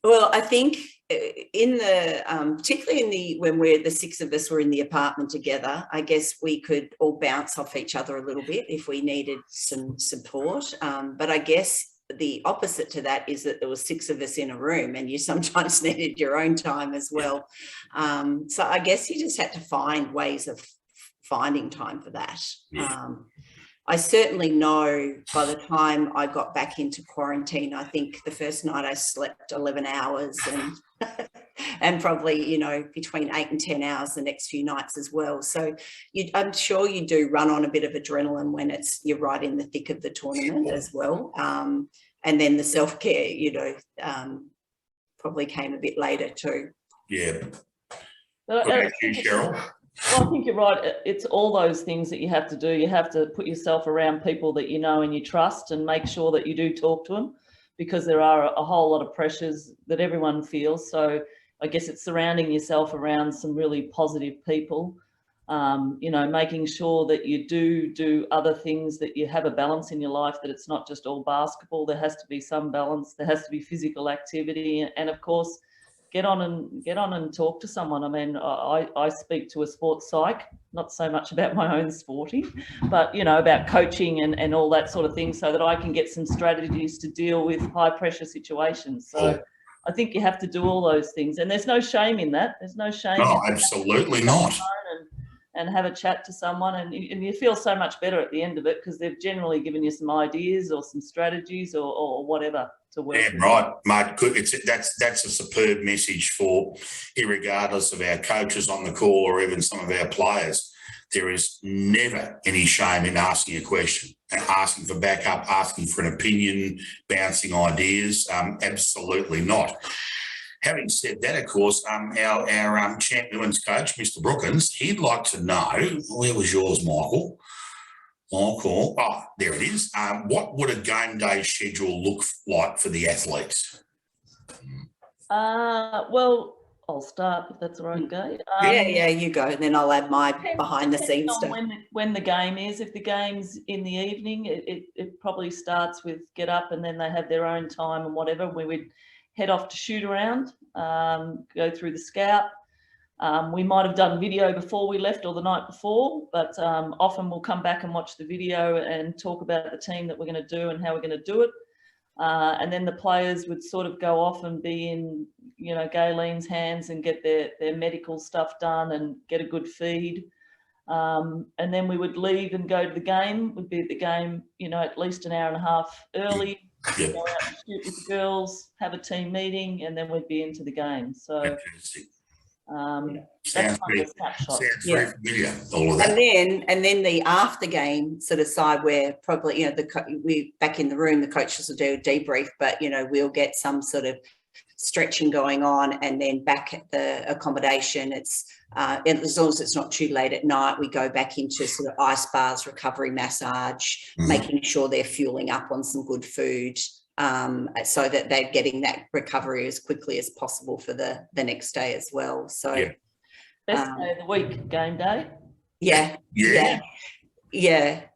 Well, I think in the particularly when the six of us were in the apartment together, I guess we could all bounce off each other a little bit if we needed some support. But I guess the opposite to that is that there were 6 of us in a room, and you sometimes needed your own time as well. So I guess you just had to find ways of finding time for that. I certainly know by the time I got back into quarantine, I think the first night I slept 11 hours and probably, you know, between 8 and 10 hours the next few nights as well. So I'm sure you do run on a bit of adrenaline when you're right in the thick of the tournament as well. And then the self-care, you know, probably came a bit later too. Yeah. What about you, Cheryl? Well, I think you're right. It's all those things that you have to do. You have to put yourself around people that you know and you trust, and make sure that you do talk to them, because there are a whole lot of pressures that everyone feels. So I guess it's surrounding yourself around some really positive people, you know, making sure that you do other things, that you have a balance in your life, that it's not just all basketball. There has to be some balance. There has to be physical activity, and of course, get on and talk to someone. I mean, I speak to a sports psych, not so much about my own sporting, but, you know, about coaching and all that sort of thing, so that I can get some strategies to deal with high pressure situations. So I think you have to do all those things, and there's no shame in that. There's no shame. No, absolutely not. And have a chat to someone, and you feel so much better at the end of it, because they've generally given you some ideas or some strategies or whatever to work with. Right, mate. That's a superb message for, irregardless of our coaches on the call or even some of our players. There is never any shame in asking a question, and asking for backup, asking for an opinion, bouncing ideas. Absolutely not. Having said that, of course, our champions coach, Mr. Brookins, he'd like to know, where was yours, Michael? Oh, there it is. What would a game day schedule look like for the athletes? Well, I'll start if that's all right, Gay. Yeah, you go, and then I'll add my behind the scenes stuff. When the game is, if the game's in the evening, it probably starts with get up, and then they have their own time and whatever. We would head off to shoot around, go through the scout. We might have done video before we left or the night before, but often we'll come back and watch the video and talk about the team that we're going to do and how we're going to do it. And then the players would sort of go off and be in, you know, Gaylene's hands and get their medical stuff done and get a good feed. And then we would leave and go to the game. We'd be at the game, you know, at least an hour and a half early. Yep. Go out and shoot with the girls, have a team meeting, and then we'd be into the game. So sounds very familiar, all of that. And then the after game sort of side, where probably, you know, we back in the room, the coaches will do a debrief, but, you know, we'll get some sort of stretching going on, and then back at the accommodation, it's as long as it's not too late at night, we go back into sort of ice baths, recovery massage, making sure they're fueling up on some good food, so that they're getting that recovery as quickly as possible for the next day as well. So best day of the week, game day. Yeah.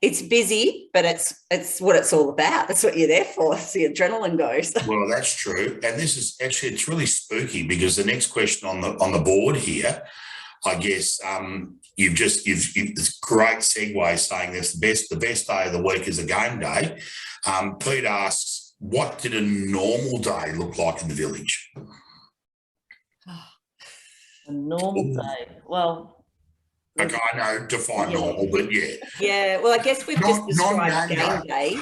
It's busy, but it's what it's all about. That's what you're there for. It's the adrenaline goes. Well, that's true. And this is actually, it's really spooky, because the next question on the board here, I guess, you've it's a great segue saying this, the best day of the week is a game day. Pete asks, what did a normal day look like in the village? A normal day. Well, okay, I know, define normal, but yeah. Yeah, well, I guess we've just described game day.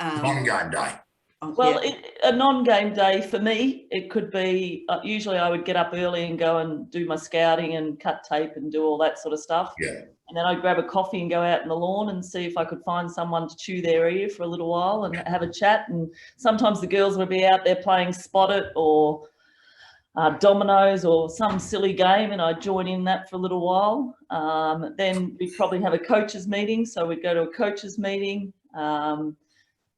Non-game day. Well, a non-game day for me, it could be, usually I would get up early and go and do my scouting and cut tape and do all that sort of stuff. Yeah. And then I'd grab a coffee and go out in the lawn and see if I could find someone to chew their ear for a little while and have a chat. And sometimes the girls would be out there playing Spot It or dominoes or some silly game, and I'd join in that for a little while. Then we'd probably have a coaches meeting, so we'd go to a coaches meeting.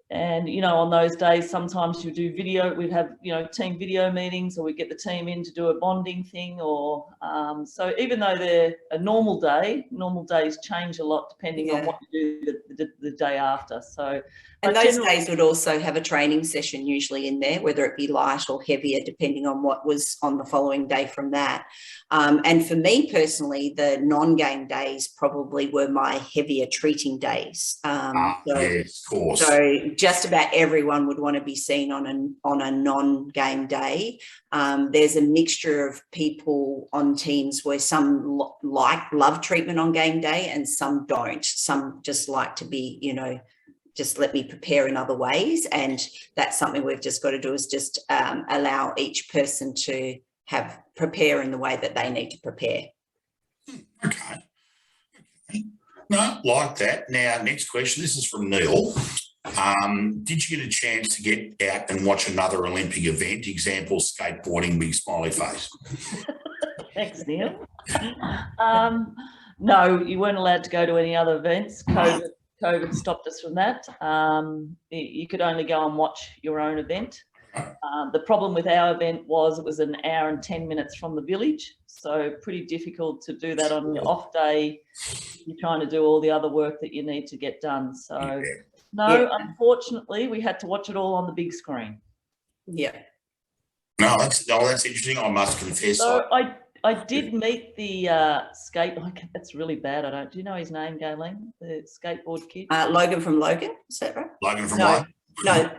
And, you know, on those days, sometimes you do video, we'd have, you know, team video meetings, or we'd get the team in to do a bonding thing, or, so even though they're a normal day, normal days change a lot depending on what you do the day after. So And those days would also have a training session usually in there, whether it be light or heavier, depending on what was on the following day from that. And for me personally, the non-game days probably were my heavier treating days. Yes, of course. So just about everyone would want to be seen on a non-game day. There's a mixture of people on teams where some love treatment on game day and some don't. Some just like to be, just let me prepare in other ways. And that's something we've just got to do, is just allow each person to prepare in the way that they need to prepare. Okay. No, like that. Now, next question. This is from Neil. Did you get a chance to get out and watch another Olympic event? Example, skateboarding, big smiley face. Thanks, Neil. No, you weren't allowed to go to any other events. COVID stopped us from that. You could only go and watch your own event. The problem with our event was it was an hour and 10 minutes from the village, so pretty difficult to do that on your off day. You're trying to do all the other work that you need to get done. So unfortunately, we had to watch it all on the big screen. Yeah. No, that's interesting. I must confess. So I did meet the that's really bad. Do you know his name, Gaylene? The skateboard kid? Logan from Logan, is that right? Logan from No.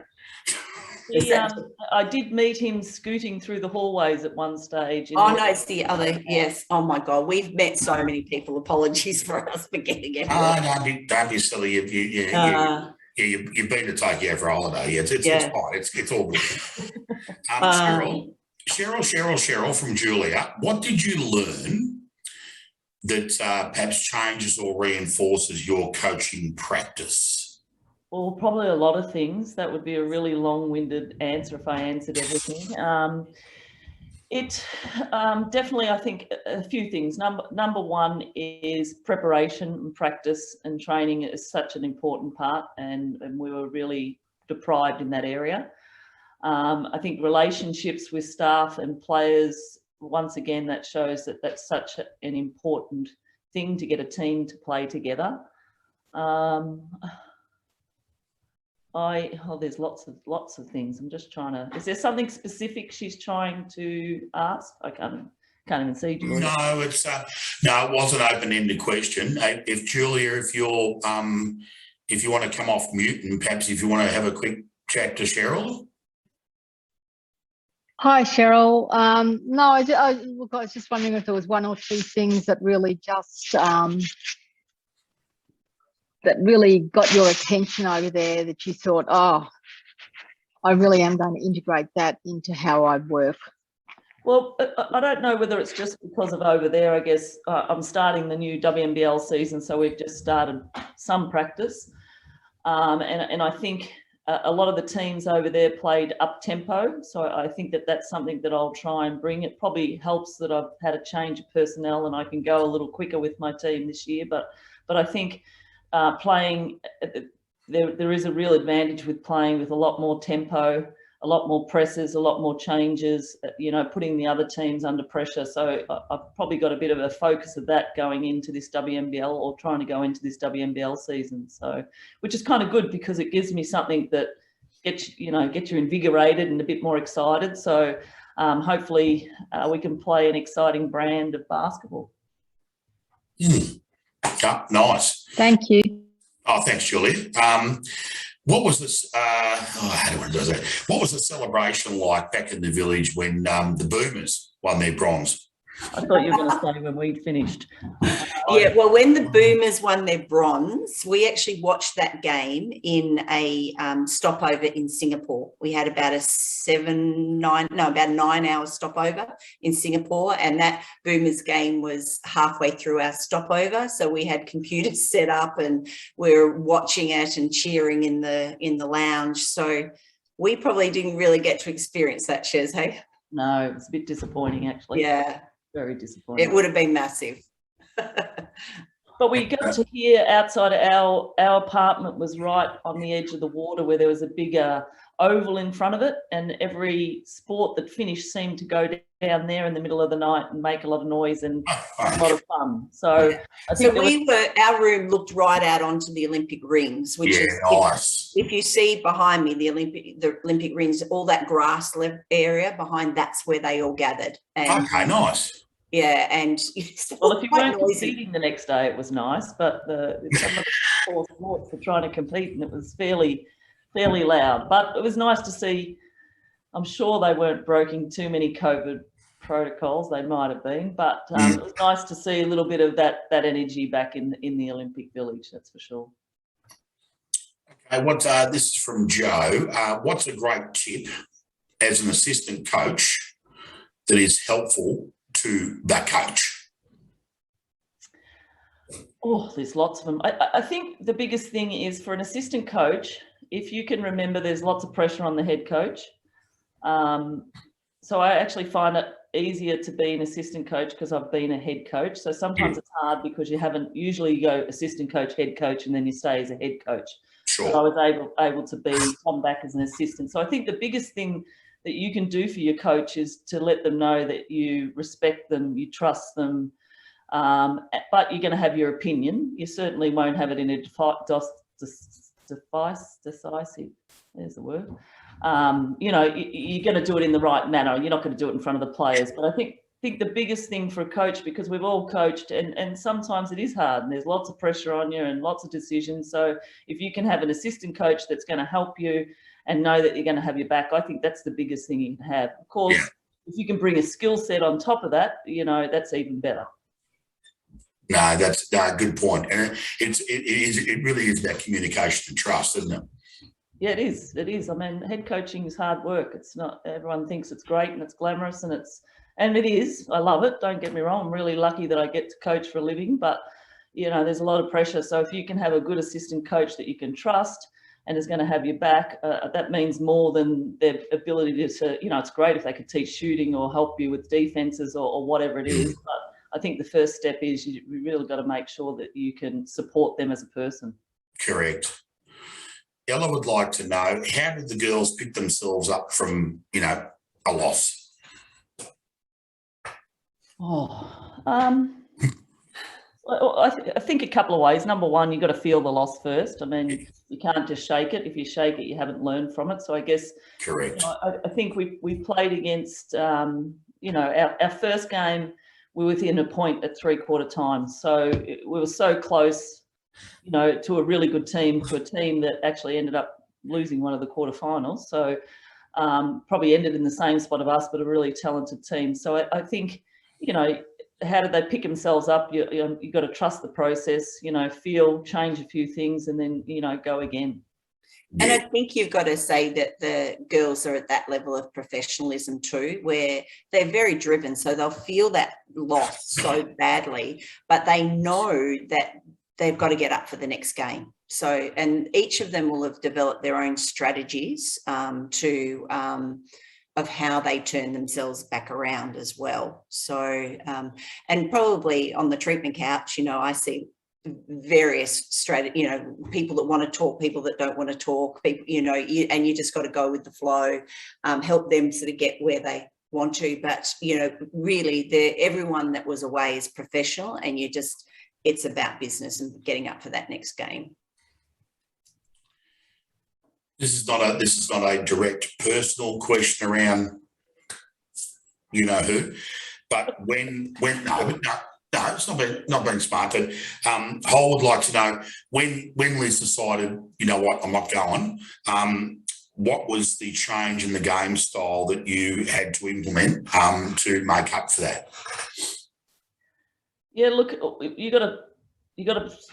I did meet him scooting through the hallways at one stage. Oh, no, it's the other. Yes. Oh, my God. We've met so many people. Apologies for us forgetting it. Don't be silly. You've been to Tokyo for a holiday. It's fine. It's all good. Cheryl from Julia, what did you learn that perhaps changes or reinforces your coaching practice? Well, probably a lot of things. That would be a really long-winded answer if I answered everything. Definitely, I think a few things. Number one is preparation and practice, and training is such an important part, and we were really deprived in that area. I think relationships with staff and players, once again, that shows that that's such an important thing to get a team to play together. There's lots of things. I'm just trying to. Is there something specific she's trying to ask? I can't even see, Julia. No, it was an open-ended question. If Julia, if you want to come off mute, and perhaps if you want to have a quick chat to Cheryl. Hi, Cheryl. No, I was just wondering if there was one or two things that really just that really got your attention over there, that you thought, oh, I really am going to integrate that into how I work. Well, I don't know whether it's just because of over there. I guess I'm starting the new WNBL season, so we've just started some practice. And I think a lot of the teams over there played up tempo. So I think that's something that I'll try and bring. It probably helps that I've had a change of personnel and I can go a little quicker with my team this year. But I think playing, there is a real advantage with playing with a lot more tempo, a lot more presses, a lot more changes, putting the other teams under pressure. So I've probably got a bit of a focus of that going into this WNBL, or trying to go into this WNBL season. So, which is kind of good because it gives me something that gets you invigorated and a bit more excited. So hopefully we can play an exciting brand of basketball. Nice. Thank you. Oh, thanks, Julie. What was this? What was the celebration like back in the village when the Boomers won their bronze? I thought you were going to say when we'd finished. Yeah, well, when the Boomers won their bronze, we actually watched that game in a stopover in Singapore. We had about a 9-hour stopover in Singapore, and that Boomers game was halfway through our stopover. So we had computers set up and we were watching it and cheering in the lounge. So we probably didn't really get to experience that, Shez, hey? No, it was a bit disappointing, actually. Yeah. Very disappointing. It would have been massive. But we got to hear outside of our apartment was right on the edge of the water where there was a bigger oval in front of it, and every sport that finished seemed to go down there in the middle of the night and make a lot of noise and a lot of fun. So I think our room looked right out onto the Olympic rings, which is nice. If you see behind me the Olympic rings, all that grass area behind, that's where they all gathered. And, okay, nice. Yeah, and well, if you weren't competing the next day, it was nice. But some of the four sports were trying to compete, and it was fairly loud. But it was nice to see. I'm sure they weren't breaking too many COVID protocols. They might have been, but it was nice to see a little bit of that energy back in the Olympic Village. That's for sure. Okay, this is from Joe. What's a great tip as an assistant coach that is helpful to that coach? Oh, there's lots of them. I think the biggest thing is for an assistant coach, if you can remember, there's lots of pressure on the head coach. So I actually find it easier to be an assistant coach because I've been a head coach. So sometimes it's hard because you usually you go assistant coach, head coach, and then you stay as a head coach. Sure. But I was able to come back as an assistant. So I think the biggest thing that you can do for your coach is to let them know that you respect them, you trust them, but you're going to have your opinion. You certainly won't have it in a decisive, there's the word. You're going to do it in the right manner. You're not going to do it in front of the players. But I think the biggest thing for a coach, because we've all coached, and sometimes it is hard and there's lots of pressure on you and lots of decisions. So if you can have an assistant coach that's going to help you and know that you're going to have your back, I think that's the biggest thing you can have. Of course, if you can bring a skill set on top of that, that's even better. No, that's a good point. And it really is about communication and trust, isn't it? Yeah, it is. It is. I mean, head coaching is hard work. It's not, everyone thinks it's great and it's glamorous, and it is. I love it. Don't get me wrong. I'm really lucky that I get to coach for a living, but there's a lot of pressure. So if you can have a good assistant coach that you can trust and is going to have your back, that means more than their ability to, it's great if they could teach shooting or help you with defenses or whatever it is. But I think the first step is you really got to make sure that you can support them as a person. Correct. Ella would like to know, how did the girls pick themselves up from, a loss? I think a couple of ways. Number one, you've got to feel the loss first. I mean, you can't just shake it. If you shake it, you haven't learned from it. So I guess, correct. I think we played against, our first game, we were within a point at 3/4 time. So we were so close, to a really good team, to a team that actually ended up losing one of the quarterfinals. So probably ended in the same spot of us, but a really talented team. So I think, how did they pick themselves up? You got to trust the process, change a few things, and then, go again. And I think you've got to say that the girls are at that level of professionalism too, where they're very driven. So they'll feel that loss so badly, but they know that they've got to get up for the next game. So, and each of them will have developed their own strategies of how they turn themselves back around as well. So, and probably on the treatment couch, I see various people that want to talk, people that don't want to talk, people, and you just got to go with the flow, help them sort of get where they want to. But, really everyone that was away is professional, and it's about business and getting up for that next game. This is not a direct personal question around who, but when no, it's not being smart. But Hole would like to know when Liz decided, what, I'm not going. What was the change in the game style that you had to implement to make up for that? Yeah, look, you got to.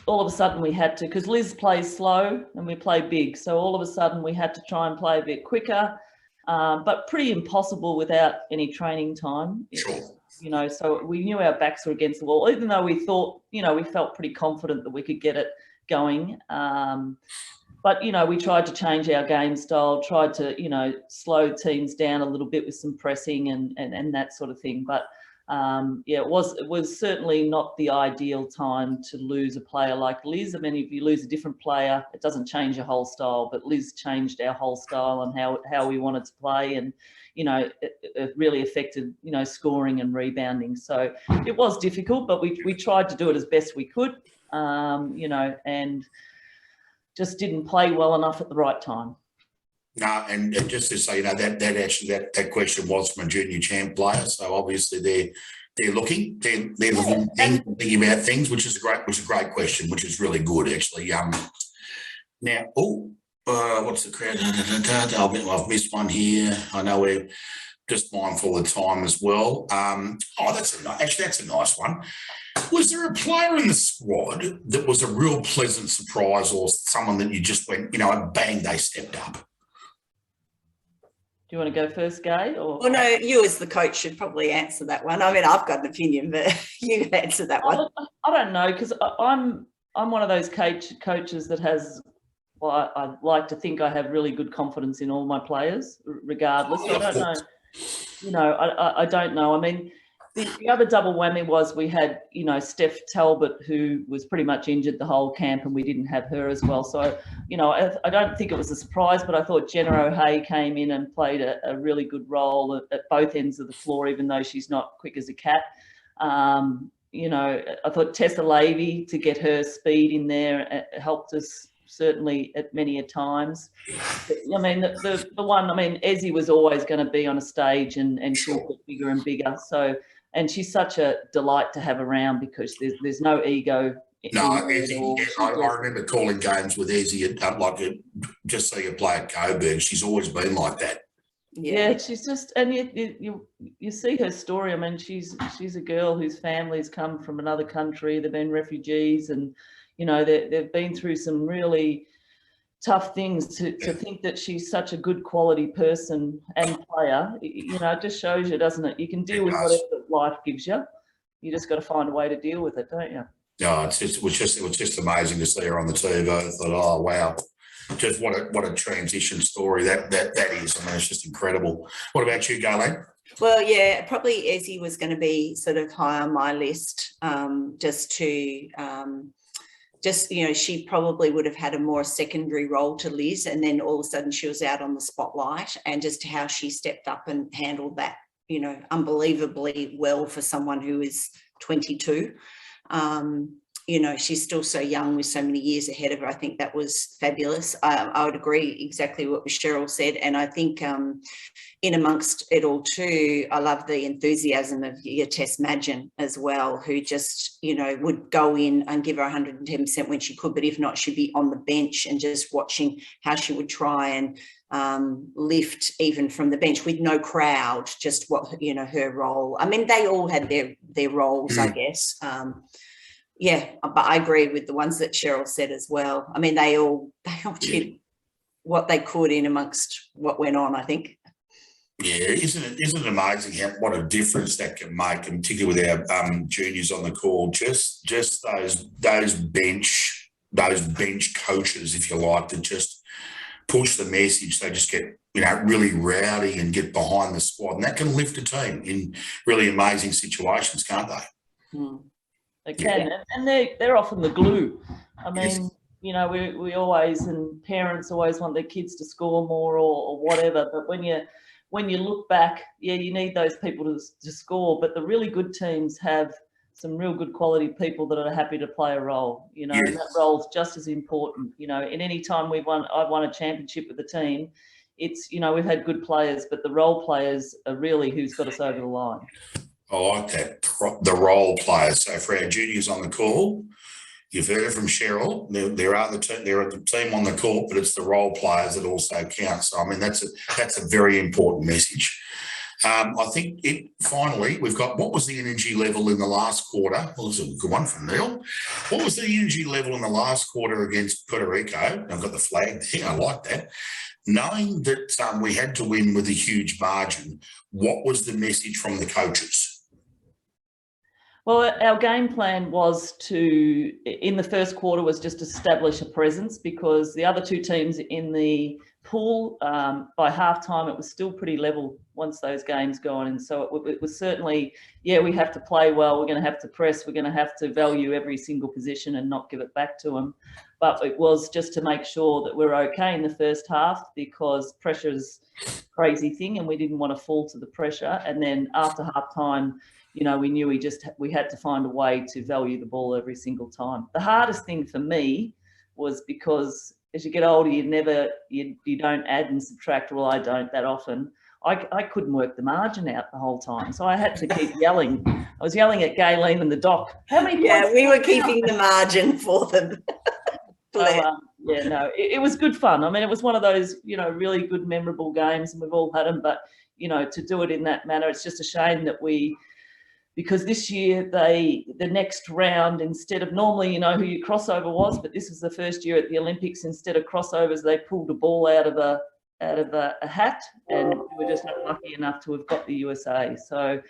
All of a sudden we had to, because Liz plays slow and we play big. So all of a sudden we had to try and play a bit quicker, but pretty impossible without any training time. Sure. So we knew our backs were against the wall, even though we thought, we felt pretty confident that we could get it going. But, we tried to change our game style, tried to, slow teams down a little bit with some pressing and that sort of thing. But yeah, it was certainly not the ideal time to lose a player like Liz. I mean, if you lose a different player, it doesn't change your whole style, but Liz changed our whole style and how we wanted to play, and it really affected scoring and rebounding. So it was difficult, but we tried to do it as best we could, and just didn't play well enough at the right time. No, and just to say, that question was from a junior champ player. So obviously they're looking, they're looking, thinking about things, which is a great question, which is really good actually. Now, what's the crowd? I've missed one here. I know we're just mindful of time as well. That's a nice one. Was there a player in the squad that was a real pleasant surprise, or someone that you just went, bang, they stepped up? Do you want to go first, Gay? Or well, no, you as the coach should probably answer that one. I mean, I've got an opinion, but you answer that one. I don't know, because I'm one of those coaches that has. Well, I like to think I have really good confidence in all my players, regardless. I don't know. I don't know. I mean, the other double whammy was we had, Steph Talbot, who was pretty much injured the whole camp, and we didn't have her as well. So, I don't think it was a surprise, but I thought Jenna O'Hay came in and played a really good role at both ends of the floor, even though she's not quick as a cat. I thought Tessa Lavey, to get her speed in there, helped us certainly at many a times. I mean, the one, Ezzy was always going to be on a stage and she'll get bigger and bigger. So, and she's such a delight to have around because there's no ego. No, Ezzy, I remember calling games with Ezzy at just so you play at Coburg. She's always been like that. Yeah, she's just, and you see her story. I mean, she's a girl whose family's come from another country. They've been refugees, and they've been through some really tough things. To think that she's such a good quality person and player, it just shows you, doesn't it? You can deal with whatever life gives you. You just got to find a way to deal with it, don't you? No, it was just amazing to see her on the TV. I thought, oh wow, just what a transition story that is. I mean, it's just incredible. What about you, Gaylene? Well, yeah, probably Ezzy was going to be sort of high on my list, she probably would have had a more secondary role to Liz, and then all of a sudden she was out on the spotlight, and just how she stepped up and handled that, unbelievably well for someone who is 22. She's still so young with so many years ahead of her. I think that was fabulous. I would agree exactly what Cheryl said. And I think in amongst it all too, I love the enthusiasm of your Tess Madgen as well, who just, would go in and give her 110% when she could, but if not, she'd be on the bench and just watching how she would try and lift even from the bench with no crowd, just what, her role. I mean, they all had their roles, I guess. Yeah, but I agree with the ones that Cheryl said as well. I mean, they all did what they could in amongst what went on, I think. Yeah, isn't it amazing what a difference that can make, and particularly with our juniors on the call, just those bench coaches, if you like, that just push the message. They just get really rowdy and get behind the squad, and that can lift a team in really amazing situations, can't they? They can, and they're often the glue. I mean, we always, and parents always want their kids to score more or whatever. But when you look back, you need those people to score. But the really good teams have some real good quality people that are happy to play a role. And that role's just as important. In any time I've won a championship with the team, it's we've had good players, but the role players are really who's got us over the line. I like that, the role players. So for our juniors on the call, you've heard it from Cheryl. They're the team on the court, but it's the role players that also count. So I mean, that's a very important message. I think finally we've got, what was the energy level in the last quarter? Well, this is a good one from Neil. What was the energy level in the last quarter against Puerto Rico? I've got the flag there. I like that. Knowing that we had to win with a huge margin, what was the message from the coaches? Well, our game plan was in the first quarter, was just establish a presence, because the other two teams in the pool. By halftime, it was still pretty level once those games go on. And so it was certainly, yeah, we have to play well. We're going to have to press. We're going to have to value every single position and not give it back to them. But it was just to make sure that we're okay in the first half, because pressure's a crazy thing and we didn't want to fall to the pressure. And then after halftime, you know, we knew we had to find a way to value the ball every single time. The hardest thing for me was because as you get older, you don't add and subtract. Well, I don't that often. I couldn't work the margin out the whole time, so I had to keep yelling. I was yelling at Gaylene and the doc. How many points? Yeah, we were keeping the margin for them. So, yeah, no, it was good fun. I mean, it was one of those, you know, really good, memorable games, and we've all had them. But you know, to do it in that manner, it's just a shame that because this year the next round, instead of normally, you know, who your crossover was, but this was the first year at the Olympics, instead of crossovers, they pulled a ball out of a hat, and we were just not lucky enough to have got the USA. So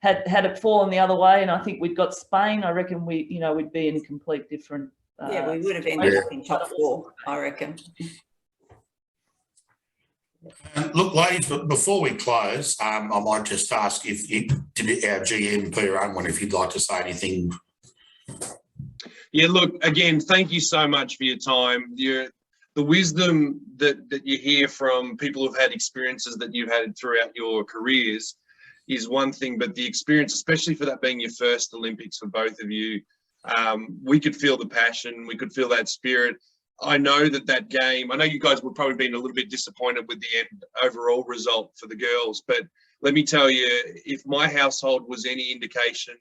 had it fallen the other way, and I think we'd got Spain, I reckon we'd be in a complete different. Yeah, we would have ended up in top 4, I reckon. Look, ladies, but before we close, I might just ask if our GM, Peter Unwin, if you'd like to say anything. Yeah, look, again, thank you so much for your time. The wisdom that you hear from people who've had experiences that you've had throughout your careers is one thing, but the experience, especially for that being your first Olympics for both of you, we could feel the passion, we could feel that spirit. I know that game, I know you guys would probably been a little bit disappointed with the end overall result for the girls, but let me tell you, if my household was any indication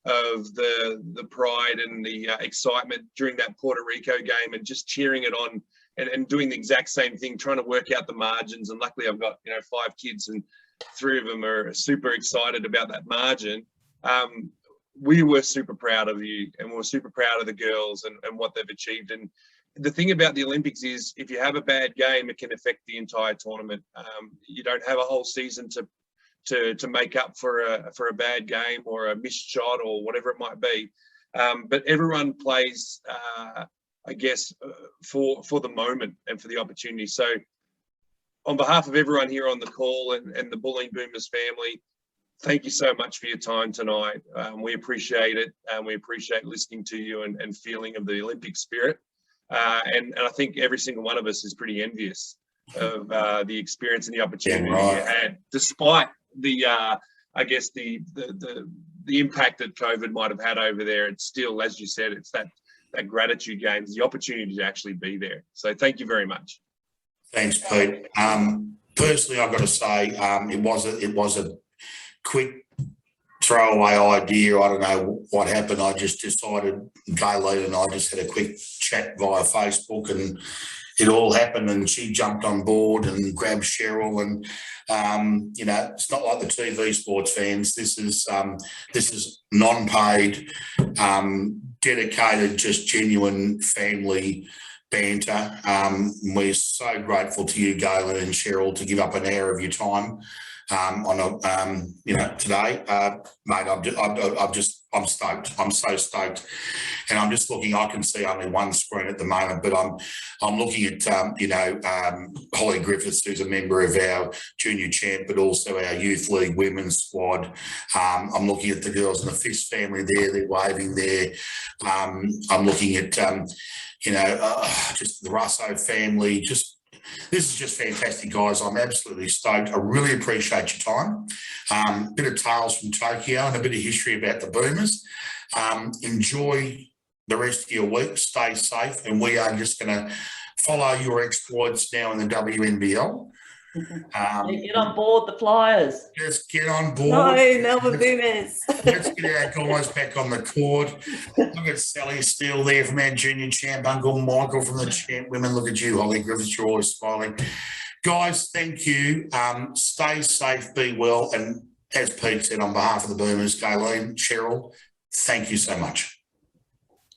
of the pride and the excitement during that Puerto Rico game and just cheering it on and doing the exact same thing, trying to work out the margins. And luckily I've got, 5 kids and 3 of them are super excited about that margin. We were super proud of you, and we were super proud of the girls and what they've achieved. And the thing about the Olympics is if you have a bad game, it can affect the entire tournament. You don't have a whole season to make up for a bad game or a missed shot or whatever it might be. But everyone plays, I guess, for the moment and for the opportunity. So on behalf of everyone here on the call and the Bulleen Boomers family, thank you so much for your time tonight. We appreciate it, and we appreciate listening to you and feeling of the Olympic spirit. And I think every single one of us is pretty envious of the experience and the opportunity you had, despite the I guess the impact that COVID might have had over there. It's still, as you said, it's that gratitude game, the opportunity to actually be there. So thank you very much. Thanks, Pete. Personally, I've got to say, it was a quick throwaway idea. I don't know what happened. I just decided, Gaylene and I just had a quick chat via Facebook, and it all happened, and she jumped on board and grabbed Cheryl. And it's not like the TV sports fans. This is non-paid, dedicated, just genuine family banter. We're so grateful to you, Gaylene and Cheryl, to give up an hour of your time today, mate. I'm stoked. I'm so stoked, and I'm just looking. I can see only one screen at the moment, but I'm looking at Holly Griffiths, who's a member of our junior champ, but also our youth league women's squad. I'm looking at the girls in the Fist family there. They're waving there. I'm looking at just the Russo family. This is just fantastic, guys. I'm absolutely stoked. I really appreciate your time. Bit of tales from Tokyo and a bit of history about the Boomers. Enjoy the rest of your week. Stay safe. And we are just going to follow your exploits now in the WNBL. Get on board the Flyers. Just get on board. No, Melbourne Boomers. Let's get our guys back on the court. Look at Sally Steele there from our junior champ, Uncle Michael from the champ women. Look at you, Holly Griffiths. You're always smiling. Guys, thank you. Stay safe, be well. And as Pete said, on behalf of the Boomers, Gaylene, Cheryl, thank you so much.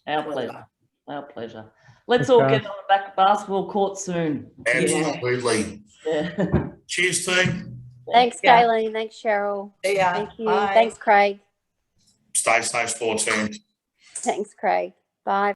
Our pleasure. Our pleasure. Let's all get on the back basketball court soon. Absolutely. Yeah. Cheers, team. Thanks, Gaylene. Thanks, Cheryl. Yeah. Thank you. Bye. Thanks, Craig. Stay safe, sports fans. Thanks, Craig. Bye.